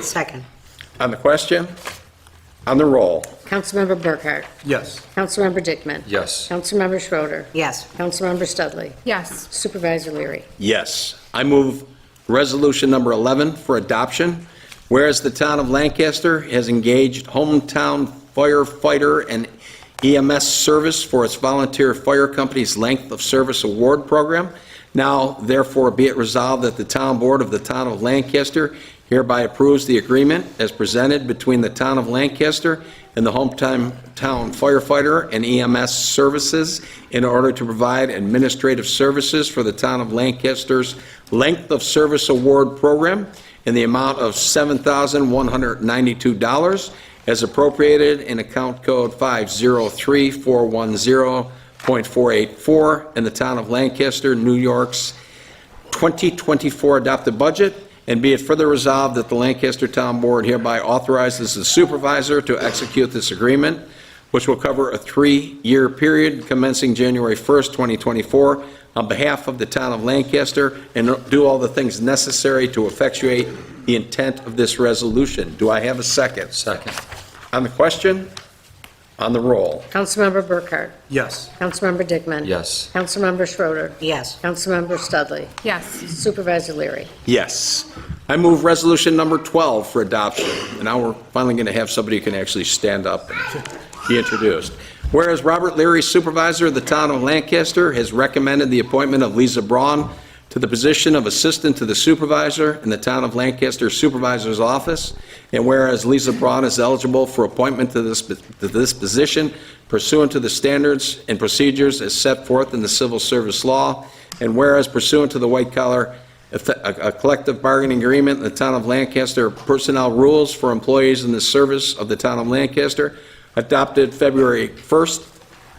E: Second.
A: On the question? On the roll?
D: Councilmember Burkhart?
L: Yes.
D: Councilmember Dickman?
C: Yes.
D: Councilmember Schroeder?
E: Yes.
D: Councilmember Studley?
M: Yes.
D: Supervisor Leary?
A: Yes. I move resolution number 11 for adoption. Whereas the Town of Lancaster has engaged hometown firefighter and EMS service for its volunteer fire company's length of service award program. Now, therefore, be it resolved that the Town Board of the Town of Lancaster hereby approves the agreement as presented between the Town of Lancaster and the hometown firefighter and EMS services in order to provide administrative services for the Town of Lancaster's length of service award program. in the amount of $7,192 as appropriated in account code 503410.484 in the town of Lancaster, New York's 2024 adopted budget, and be it further resolved that the Lancaster Town Board hereby authorizes the supervisor to execute this agreement, which will cover a 3-year period commencing January 1st, 2024, on behalf of the town of Lancaster, and do all the things necessary to effectuate the intent of this resolution. Do I have a second?
O: Second.
A: On the question? On the roll?
D: Councilmember Burkhart?
L: Yes.
D: Councilmember Dickman?
O: Yes.
D: Councilmember Schroeder?
E: Yes.
D: Councilmember Studley?
M: Yes.
D: Supervisor Leary?
A: Yes. I move resolution number 12 for adoption. And now we're finally going to have somebody who can actually stand up and be introduced. Whereas Robert Leary, supervisor of the town of Lancaster, has recommended the appointment of Lisa Braun to the position of assistant to the supervisor in the town of Lancaster Supervisor's Office, and whereas Lisa Braun is eligible for appointment to this position pursuant to the standards and procedures as set forth in the civil service law, and whereas pursuant to the white collar a collective bargaining agreement in the town of Lancaster personnel rules for employees in the service of the town of Lancaster, adopted February 1st,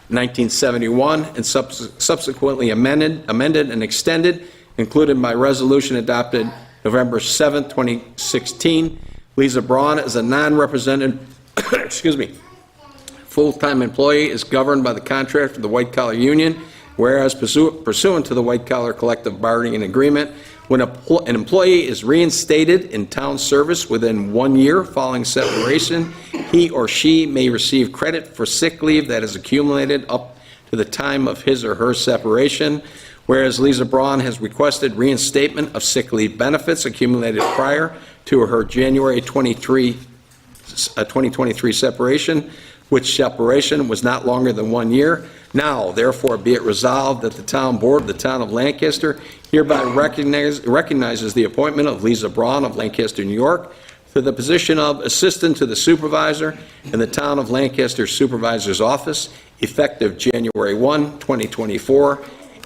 A: 1971, and subsequently amended and extended, included by resolution adopted November 7th, 2016. Lisa Braun is a non-represented, full-time employee, is governed by the contract of the White Collar Union, whereas pursuant to the White Collar Collective Bargaining Agreement, when an employee is reinstated in town service within 1 year following separation, he or she may receive credit for sick leave that is accumulated up to the time of his or her separation. Whereas Lisa Braun has requested reinstatement of sick leave benefits accumulated prior to her January 2023 separation, which separation was not longer than 1 year. Now, therefore, be it resolved that the town board of the town of Lancaster hereby recognizes the appointment of Lisa Braun of Lancaster, New York, to the position of assistant to the supervisor in the town of Lancaster Supervisor's Office, effective January 1, 2024,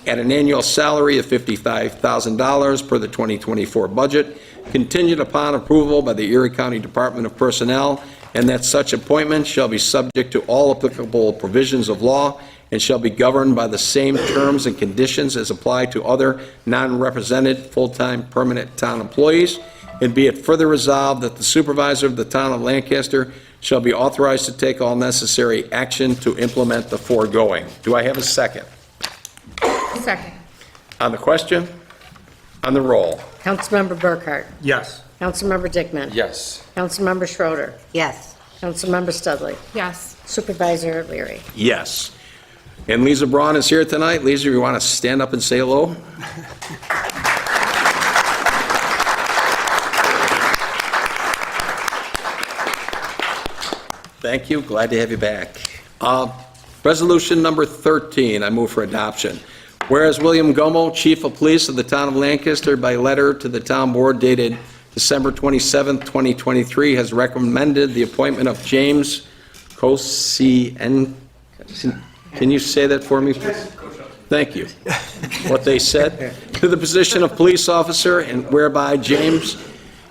A: at an annual salary of $55,000 per the 2024 budget, contingent upon approval by the Erie County Department of Personnel, and that such appointment shall be subject to all applicable provisions of law and shall be governed by the same terms and conditions as apply to other non-represented full-time permanent town employees. And be it further resolved that the supervisor of the town of Lancaster shall be authorized to take all necessary action to implement the foregoing. Do I have a second?
M: Second.
A: On the question? On the roll?
D: Councilmember Burkhart?
L: Yes.
D: Councilmember Dickman?
O: Yes.
D: Councilmember Schroeder?
E: Yes.
D: Councilmember Studley?
M: Yes.
D: Supervisor Leary?
A: Yes. And Lisa Braun is here tonight. Lisa, you want to stand up and say hello? Thank you. Glad to have you back. Resolution number 13, I move for adoption. Whereas William Gomo, Chief of Police of the Town of Lancaster, by letter to the Town Board dated December 27, 2023, has recommended the appointment of James Kosien. Can you say that for me, please? Thank you. What they said. To the position of police officer, and whereby James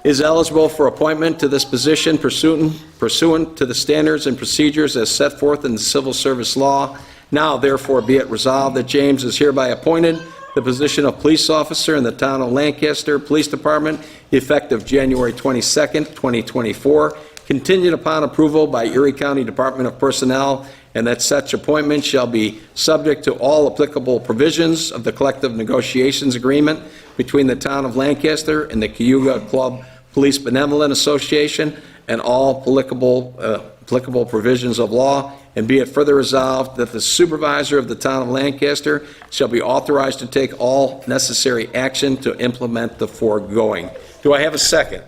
A: is eligible for appointment to this position pursuant to the standards and procedures as set forth in the civil service law. Now, therefore, be it resolved that James is hereby appointed the position of police officer in the town of Lancaster Police Department, effective January 22nd, 2024, contingent upon approval by Erie County Department of Personnel, and that such appointment shall be subject to all applicable provisions of the collective negotiations agreement between the town of Lancaster and the Cayuga Club Police Benevolent Association and all applicable provisions of law, and be it further resolved that the supervisor of the town of Lancaster shall be authorized to take all necessary action to implement the foregoing. Do I have a second?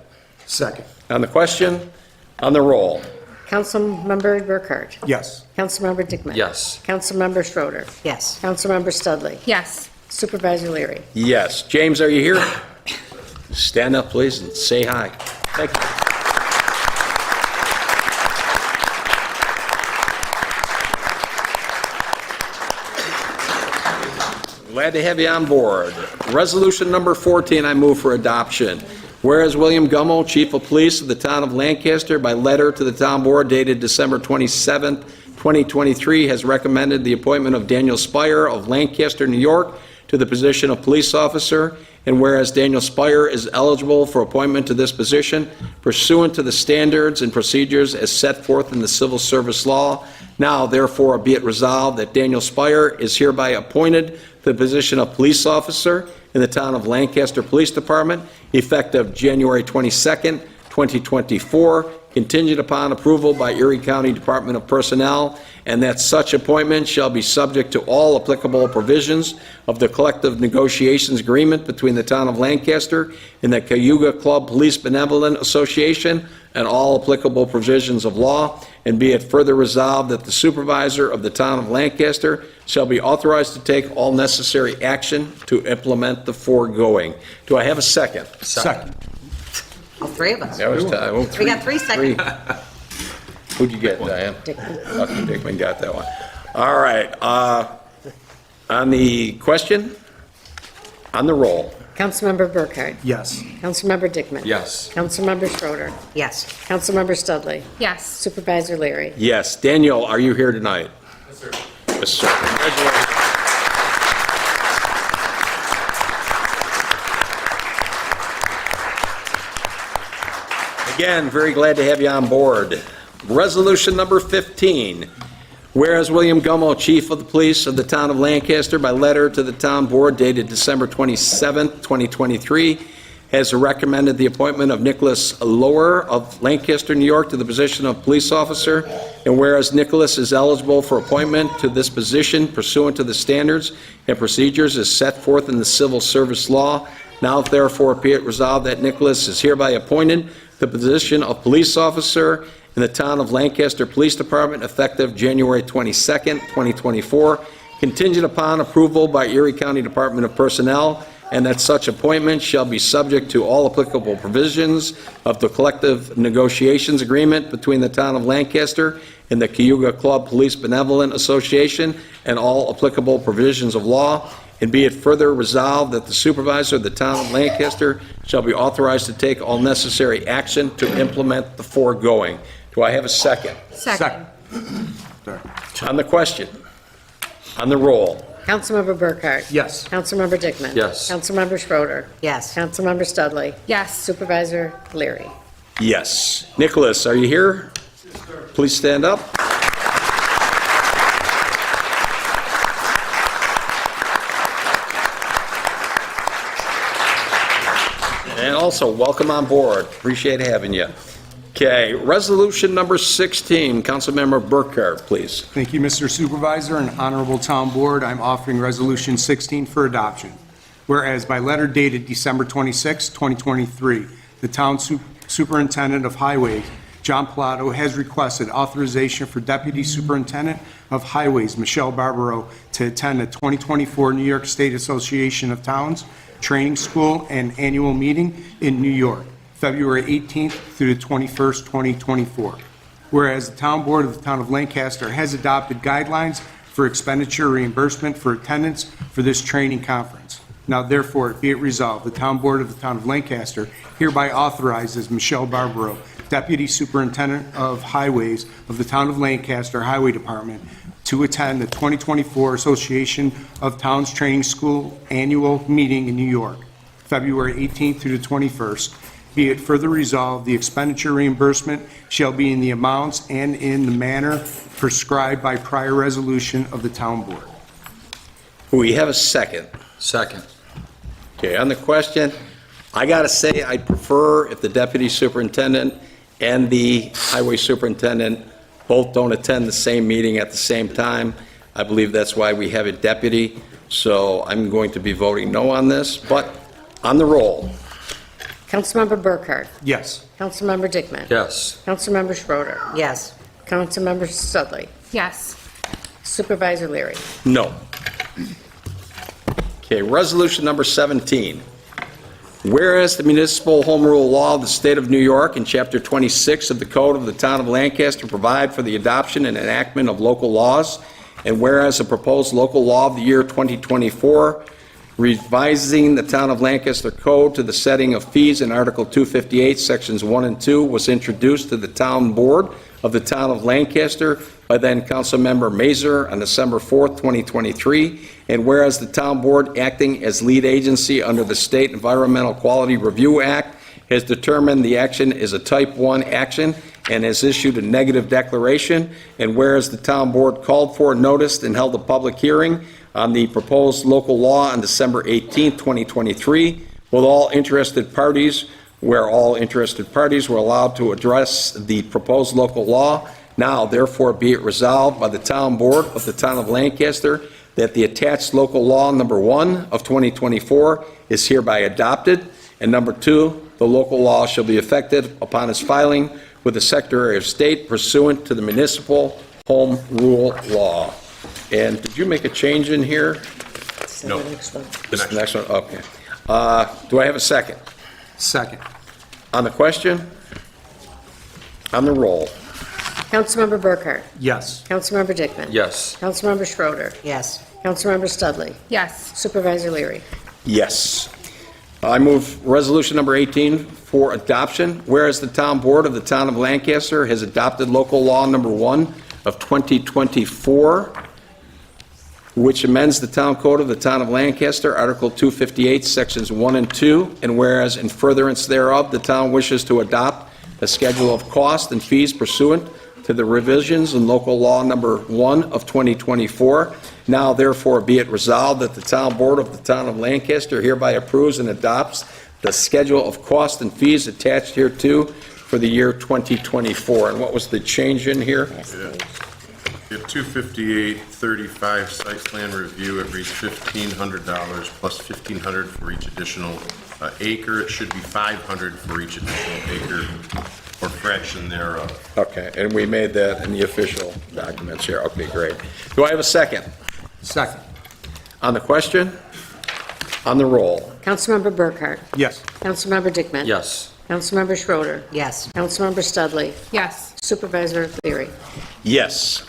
L: Second.
A: On the question? On the roll?
D: Councilmember Burkhart?
L: Yes.
D: Councilmember Dickman?
O: Yes.
D: Councilmember Schroeder?
E: Yes.
D: Councilmember Studley?
M: Yes.
D: Supervisor Leary?
A: Yes. James, are you here? Stand up, please, and say hi. Thank you. Glad to have you on board. Resolution number 14, I move for adoption. Whereas William Gummo, Chief of Police of the Town of Lancaster, by letter to the Town Board dated December 27, 2023, has recommended the appointment of Daniel Spire of Lancaster, New York, to the position of police officer, and whereas Daniel Spire is eligible for appointment to this position pursuant to the standards and procedures as set forth in the Civil Service Law, now therefore be it resolved that Daniel Spire is hereby appointed to the position of police officer in the Town of Lancaster Police Department, effective January 22nd, 2024, contingent upon approval by Erie County Department of Personnel, and that such appointment shall be subject to all applicable provisions of the collective negotiations agreement between the Town of Lancaster and the Cayuga Club Police Benevolent Association and all applicable provisions of law, and be it further resolved that the supervisor of the Town of Lancaster shall be authorized to take all necessary action to implement the foregoing. Do I have a second?
L: Second.
E: All three of us.
A: That was
E: We got 3 seconds.
A: Who'd you get, Diane? Okay, Dickman got that one. All right, on the question, on the roll.
D: Councilmember Burkhardt.
L: Yes.
D: Councilmember Dickman.
C: Yes.
D: Councilmember Schroeder.
E: Yes.
D: Councilmember Studley.
M: Yes.
D: Supervisor Leary.
A: Yes. Daniel, are you here tonight? Yes, sir. Yes, sir. Congratulations. Again, very glad to have you on board. Resolution number 15. Whereas William Gummo, Chief of the Police of the Town of Lancaster, by letter to the Town Board dated December 27, 2023, has recommended the appointment of Nicholas Lower of Lancaster, New York, to the position of police officer, and whereas Nicholas is eligible for appointment to this position pursuant to the standards and procedures as set forth in the Civil Service Law, now therefore be it resolved that Nicholas is hereby appointed to the position of police officer in the Town of Lancaster Police Department effective January 22nd, 2024, contingent upon approval by Erie County Department of Personnel, and that such appointment shall be subject to all applicable provisions of the collective negotiations agreement between the Town of Lancaster and the Cayuga Club Police Benevolent Association and all applicable provisions of law, and be it further resolved that the supervisor of the Town of Lancaster shall be authorized to take all necessary action to implement the foregoing. Do I have a second?
M: Second.
A: On the question, on the roll.
D: Councilmember Burkhardt.
L: Yes.
D: Councilmember Dickman.
C: Yes.
D: Councilmember Schroeder.
E: Yes.
D: Councilmember Studley.
M: Yes.
D: Supervisor Leary.
A: Yes. Nicholas, are you here? Yes, sir. Please stand up. And also, welcome on board. Appreciate having you. Okay, resolution number 16, Councilmember Burkhardt, please.
L: Thank you, Mr. Supervisor and Honorable Town Board. I'm offering Resolution 16 for adoption. Whereas by letter dated December 26, 2023, the Town Superintendent of Highways, John Pilato, has requested authorization for Deputy Superintendent of Highways, Michelle Barbaro, to attend the 2024 New York State Association of Towns Training School and Annual Meeting in New York, February 18th through the 21st, 2024. Whereas the Town Board of the Town of Lancaster has adopted guidelines for expenditure reimbursement for attendance for this training conference. Now therefore be it resolved, the Town Board of the Town of Lancaster hereby authorizes Michelle Barbaro, Deputy Superintendent of Highways of the Town of Lancaster Highway Department, to attend the 2024 Association of Towns Training School Annual Meeting in New York, February 18th through the 21st. Be it further resolved, the expenditure reimbursement shall be in the amounts and in the manner prescribed by prior resolution of the Town Board.
A: We have a second.
C: Second.
A: Okay, on the question, I got to say I prefer if the Deputy Superintendent and the Highway Superintendent both don't attend the same meeting at the same time. I believe that's why we have a deputy, so I'm going to be voting no on this, but on the roll.
D: Councilmember Burkhardt.
L: Yes.
D: Councilmember Dickman.
C: Yes.
D: Councilmember Schroeder.
E: Yes.
D: Councilmember Studley.
M: Yes.
D: Supervisor Leary.
A: No. Okay, resolution number 17. Whereas the municipal home rule law of the state of New York and Chapter 26 of the Code of the Town of Lancaster provide for the adoption and enactment of local laws, and whereas a proposed local law of the year 2024 revising the Town of Lancaster Code to the setting of fees in Article 258, Sections 1 and 2, was introduced to the Town Board of the Town of Lancaster by then Councilmember Mazer on December 4th, 2023. And whereas the Town Board, acting as lead agency under the State Environmental Quality Review Act, has determined the action is a Type 1 action and has issued a negative declaration. And whereas the Town Board called for, noticed, and held a public hearing on the proposed local law on December 18th, 2023, with all interested parties, where all interested parties were allowed to address the proposed local law. Now, therefore, be it resolved by the Town Board of the Town of Lancaster that the attached local law number 1 of 2024 is hereby adopted, and number 2, the local law shall be effective upon its filing with the Secretary of State pursuant to the municipal home rule law. And did you make a change in here?
F: No.
A: This is the next one, okay. Do I have a second?
L: Second.
A: On the question? On the roll?
D: Councilmember Burkhart?
L: Yes.
D: Councilmember Dickman?
C: Yes.
D: Councilmember Schroeder?
E: Yes.
D: Councilmember Studley?
M: Yes.
D: Supervisor Leary?
A: Yes. I move resolution number 18 for adoption. Whereas the Town Board of the Town of Lancaster has adopted local law number 1 of 2024, which amends the Town Code of the Town of Lancaster, Article 258, Sections 1 and 2, and whereas in furtherance thereof, the town wishes to adopt a schedule of costs and fees pursuant to the revisions in local law number 1 of 2024. Now therefore be it resolved that the Town Board of the Town of Lancaster hereby approves and adopts the schedule of costs and fees attached hereto for the year 2024. And what was the change in here?
F: At 258-35 site plan review, it reads $1,500 plus $1,500 for each additional acre. It should be $500 for each additional acre or fraction thereof.
A: Okay, and we made that in the official documents here. Okay, great. Do I have a second?
L: Second.
A: On the question? On the roll?
D: Councilmember Burkhart?
L: Yes.
D: Councilmember Dickman?
C: Yes.
D: Councilmember Schroeder?
E: Yes.
D: Councilmember Studley?
M: Yes.
D: Supervisor Leary?
A: Yes.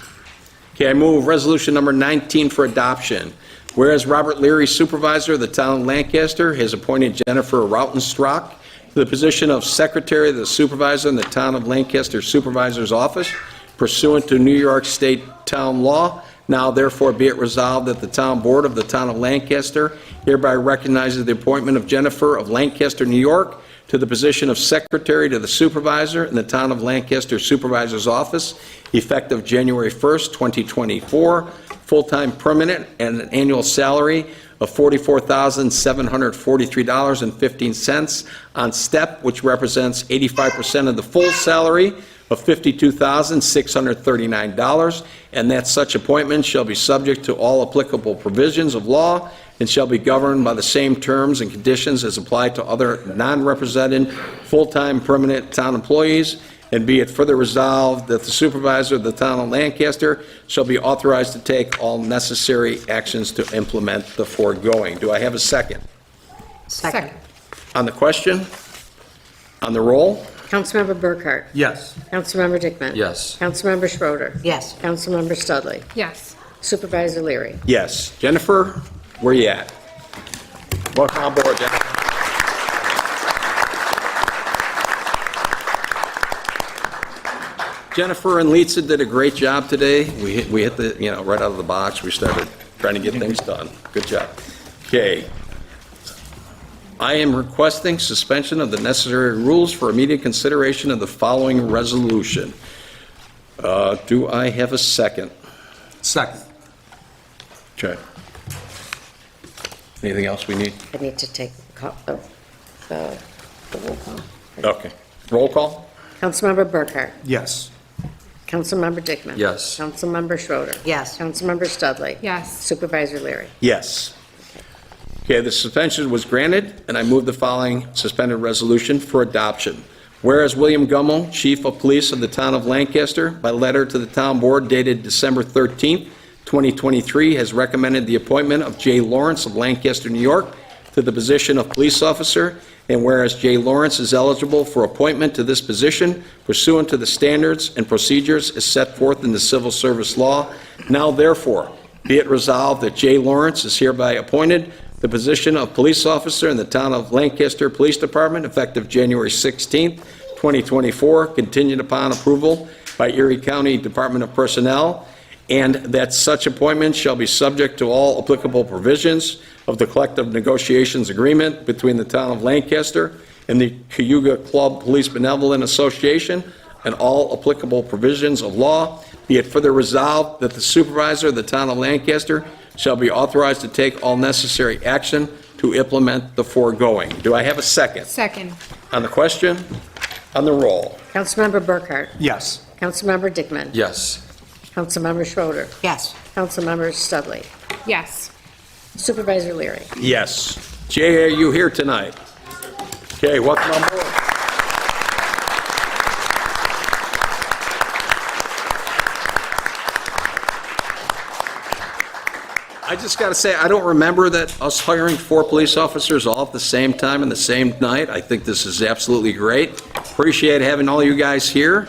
A: Okay, I move resolution number 19 for adoption. Whereas Robert Leary, Supervisor of the Town of Lancaster, has appointed Jennifer Rautenstrach to the position of Secretary of the Supervisor in the Town of Lancaster Supervisor's Office pursuant to New York State Town Law. Now therefore be it resolved that the Town Board of the Town of Lancaster hereby recognizes the appointment of Jennifer of Lancaster, New York, to the position of Secretary to the Supervisor in the Town of Lancaster Supervisor's Office, effective January 1st, 2024, full-time permanent, and an annual salary of $44,743.15 on step, which represents 85% of the full salary of $52,639, and that such appointment shall be subject to all applicable provisions of law and shall be governed by the same terms and conditions as apply to other non-represented full-time permanent town employees. And be it further resolved that the Supervisor of the Town of Lancaster shall be authorized to take all necessary actions to implement the foregoing. Do I have a second?
E: Second.
A: On the question? On the roll?
D: Councilmember Burkhart?
L: Yes.
D: Councilmember Dickman?
C: Yes.
D: Councilmember Schroeder?
E: Yes.
D: Councilmember Studley?
M: Yes.
D: Supervisor Leary?
A: Yes. Jennifer, where you at? Welcome on board, Jennifer. Jennifer and Lisa did a great job today. We hit the, right out of the box. We started trying to get things done. Good job. Okay. I am requesting suspension of the necessary rules for immediate consideration of the following resolution. Do I have a second?
L: Second.
A: Okay. Anything else we need?
D: I need to take the roll call.
A: Okay. Roll call?
D: Councilmember Burkhart?
L: Yes.
D: Councilmember Dickman?
C: Yes.
D: Councilmember Schroeder?
E: Yes.
D: Councilmember Studley?
M: Yes.
D: Supervisor Leary?
A: Yes. Okay, the suspension was granted, and I move the following suspended resolution for adoption. Whereas William Gummel, Chief of Police of the Town of Lancaster, by letter to the Town Board dated December 13th, 2023, has recommended the appointment of Jay Lawrence of Lancaster, New York, to the position of police officer, and whereas Jay Lawrence is eligible for appointment to this position pursuant to the standards and procedures as set forth in the Civil Service Law, now therefore be it resolved that Jay Lawrence is hereby appointed the position of police officer in the Town of Lancaster Police Department effective January 16th, 2024, contingent upon approval by Erie County Department of Personnel, and that such appointment shall be subject to all applicable provisions of the collective negotiations agreement between the Town of Lancaster and the Cayuga Club Police Benevolent Association and all applicable provisions of law. Be it further resolved that the supervisor of the Town of Lancaster shall be authorized to take all necessary action to implement the foregoing. Do I have a second?
M: Second.
A: On the question? On the roll?
D: Councilmember Burkhart?
L: Yes.
D: Councilmember Dickman?
C: Yes.
D: Councilmember Schroeder?
E: Yes.
D: Councilmember Studley?
M: Yes.
D: Supervisor Leary?
A: Yes. Jay, are you here tonight? Okay, welcome on board. I just got to say, I don't remember that us hiring 4 police officers all at the same time and the same night. I think this is absolutely great. Appreciate having all you guys here.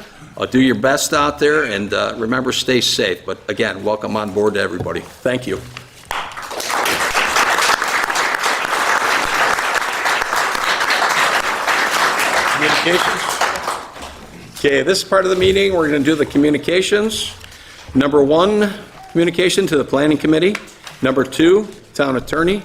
A: Do your best out there, and remember, stay safe. But again, welcome on board to everybody. Thank you. Communications? Okay, this part of the meeting, we're going to do the communications. Number 1, communication to the Planning Committee. Number 2, Town Attorney.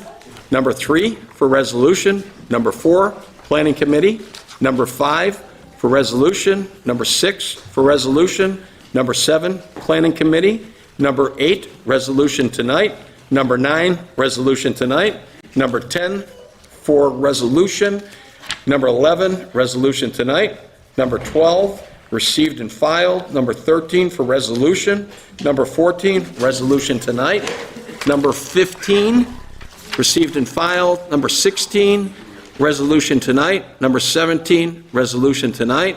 A: Number 3, for resolution. Number 4, Planning Committee. Number 5, for resolution. Number 6, for resolution. Number 7, Planning Committee. Number 8, resolution tonight. Number 9, resolution tonight. Number 10, for resolution. Number 11, resolution tonight. Number 12, received and filed. Number 13, for resolution. Number 14, resolution tonight. Number 15, received and filed. Number 16, resolution tonight. Number 17, resolution tonight.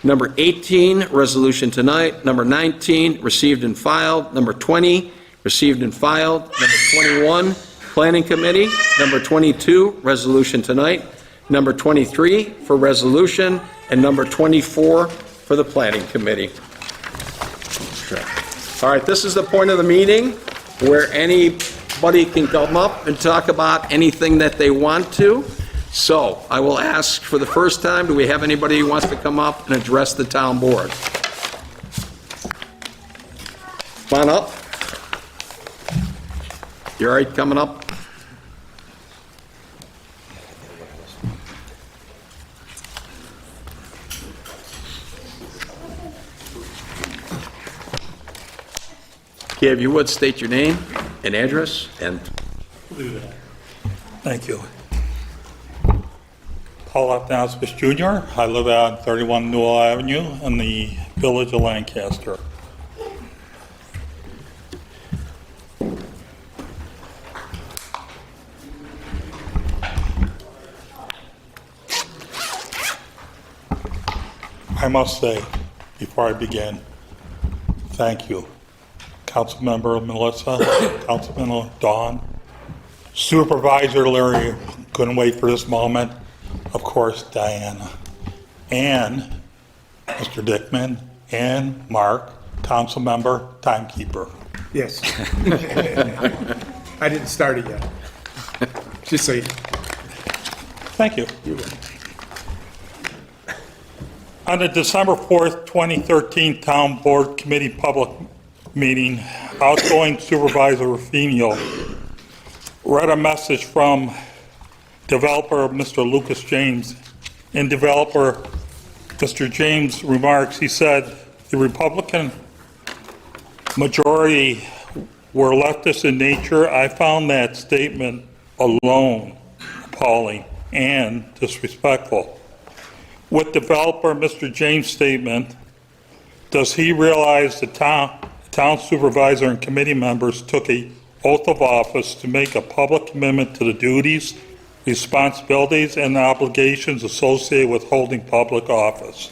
A: Number 18, resolution tonight. Number 19, received and filed. Number 20, received and filed. Number 21, Planning Committee. Number 22, resolution tonight. Number 23, for resolution. And number 24, for the Planning Committee. All right, this is the point of the meeting where anybody can come up and talk about anything that they want to. So I will ask for the first time, do we have anybody who wants to come up and address the town board? Come on up. You all right coming up? Okay, if you would, state your name and address, and
N: Thank you. Paul Athanasius Jr. I live at 31 Newell Avenue in the village of Lancaster. I must say, before I begin, thank you. Councilmember Melissa, Councilmember Dawn, Supervisor Larry, couldn't wait for this moment, of course, Diana, and Mr. Dickman, and Mark, Councilmember, Timekeeper.
L: Yes. I didn't start it yet. Just so you know.
N: Thank you. On the December 4th, 2013 Town Board Committee Public Meeting, outgoing Supervisor Ruffino read a message from developer Mr. Lucas James. In developer Mr. James' remarks, he said the Republican majority were leftist in nature. I found that statement alone appalling and disrespectful. With developer Mr. James' statement, does he realize the town supervisor and committee members took an oath of office to make a public commitment to the duties, responsibilities, and obligations associated with holding public office?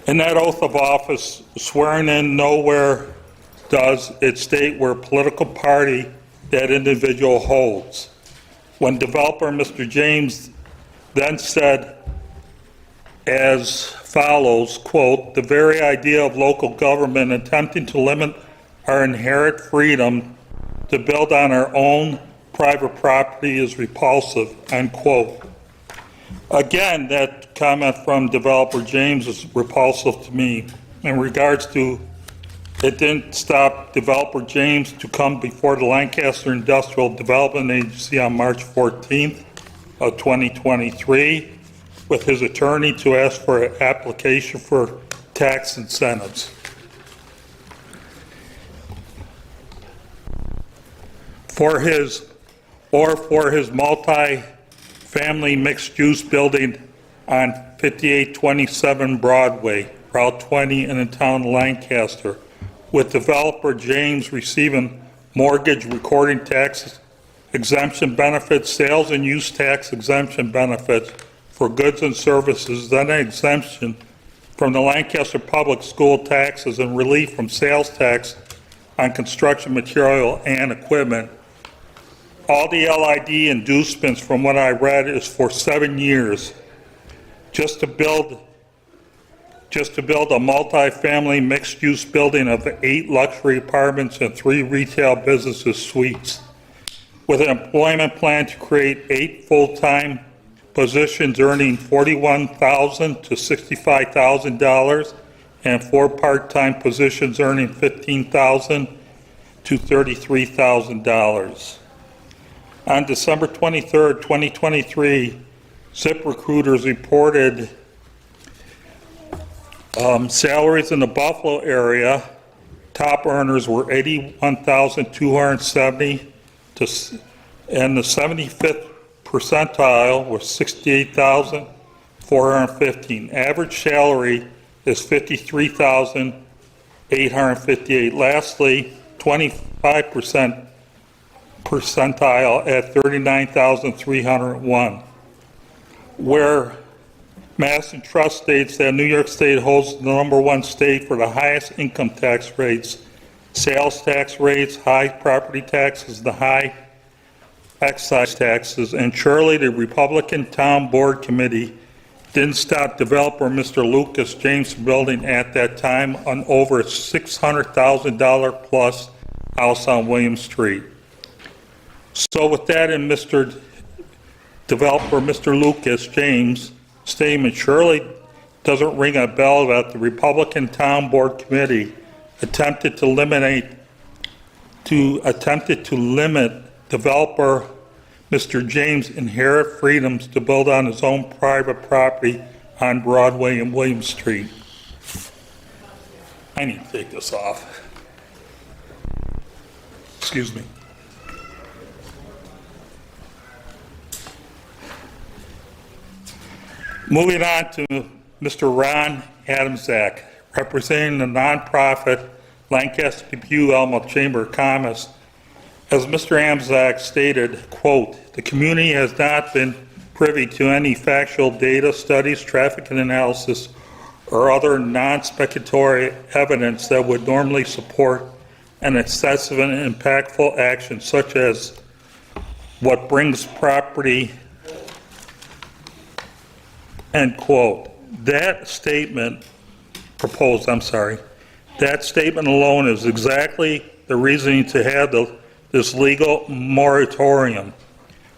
N: In that oath of office, swearing in nowhere does it state where political party that individual holds. When developer Mr. James then said as follows, quote, "The very idea of local government attempting to limit our inherent freedom to build on our own private property is repulsive, end quote. Again, that comment from developer James is repulsive to me. In regards to, it didn't stop developer James to come before the Lancaster Industrial Development Agency on March 14th of 2023 with his attorney to ask for an application for tax incentives. For his multi-family mixed-use building on 5827 Broadway, Route 20 in the town of Lancaster, with developer James receiving mortgage recording tax exemption benefits, sales and use tax exemption benefits for goods and services, then an exemption from the Lancaster Public School taxes and relief from sales tax on construction material and equipment. All the LID inducements, from what I read, is for 7 years, just to build a multi-family mixed-use building of 8 luxury apartments and 3 retail businesses suites, with an employment plan to create 8 full-time positions earning $41,000 to $65,000 and 4 part-time positions earning $15,000 to $33,000. On December 23rd, 2023, ZipRecruiters reported salaries in the Buffalo area. Top earners were $81,270 and the 75th percentile was $68,415. Average salary is $53,858. Lastly, 25% percentile at $39,301. Where Madison Trust states that New York State holds the #1 state for the highest income tax rates, sales tax rates, high property taxes, the high excise taxes, and surely the Republican Town Board Committee didn't stop developer Mr. Lucas James building at that time on over a $600,000 plus house on William Street. So with that in developer Mr. Lucas James' statement, surely doesn't ring a bell that the Republican Town Board Committee attempted to limit developer Mr. James' inherent freedoms to build on his own private property on Broadway and William Street. I need to take this off. Excuse me. Moving on to Mr. Ron Adamczak, representing the nonprofit Lancaster Depew Elmo Chamber of Commerce. As Mr. Adamczak stated, quote, "The community has not been privy to any factual data, studies, traffic analysis, or other non-speculative evidence that would normally support an excessive and impactful action such as what brings property," end quote. That statement alone is exactly the reasoning to have this legal moratorium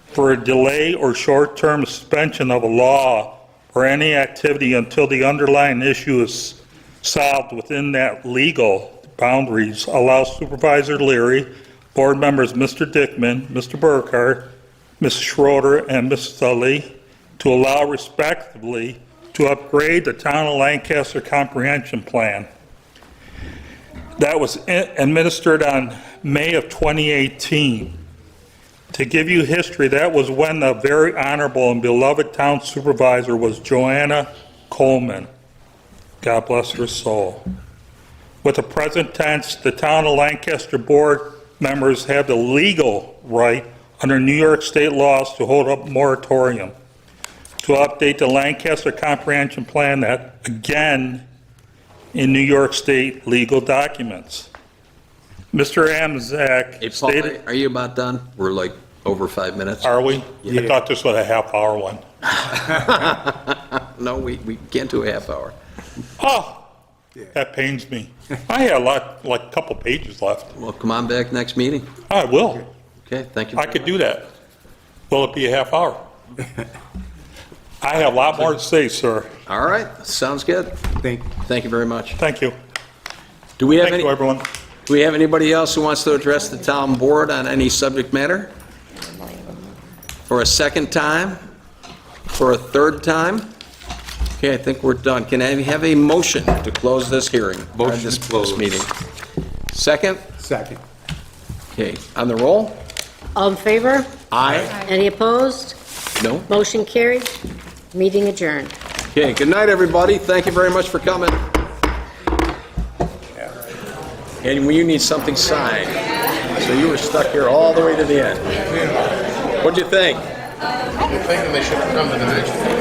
N: for a delay or short-term suspension of a law or any activity until the underlying issue is solved within that legal boundaries. Allows Supervisor Leary, board members Mr. Dickman, Mr. Burkhardt, Ms. Schroeder, and Ms. Sully to allow respectively to upgrade the Town of Lancaster Comprehension Plan. That was administered on May of 2018. To give you history, that was when the very honorable and beloved town supervisor was Joanna Coleman. God bless her soul. With the present tense, the Town of Lancaster board members have the legal right under New York state laws to hold up moratorium to update the Lancaster Comprehension Plan that, again, in New York State legal documents. Mr. Adamczak
A: Hey, Paul,
N: stated...
A: are you about done? We're like over 5 minutes.
N: Are we? I thought this was a half-hour one.
A: No, we can't do a half hour.
N: Oh, that pains me. I had a couple pages left.
A: Well, come on back next meeting.
N: I will.
A: Okay, thank you.
N: I could do that. Will it be a half hour? I have a lot more to say, sir.
A: All right, sounds good. Thank you very much.
N: Thank you.
A: Do we have
N: Thank
A: any?
N: you, everyone.
A: Do we have anybody else who wants to address the town board on any subject matter? For a second time? For a third time? Okay, I think we're done. Can I have a motion to close this hearing?
I: Motion
A: this
I: closed.
A: meeting. Second?
L: Second.
A: Okay, on the roll?
D: All in favor?
A: Aye.
D: Any opposed?
A: No?
D: Motion carried. Meeting adjourned.
A: Okay, good night, everybody. Thank you very much for coming. And you need something signed. So you were stuck here all the way to the end. What'd you think?
F: I'm thinking they should have come to the next one.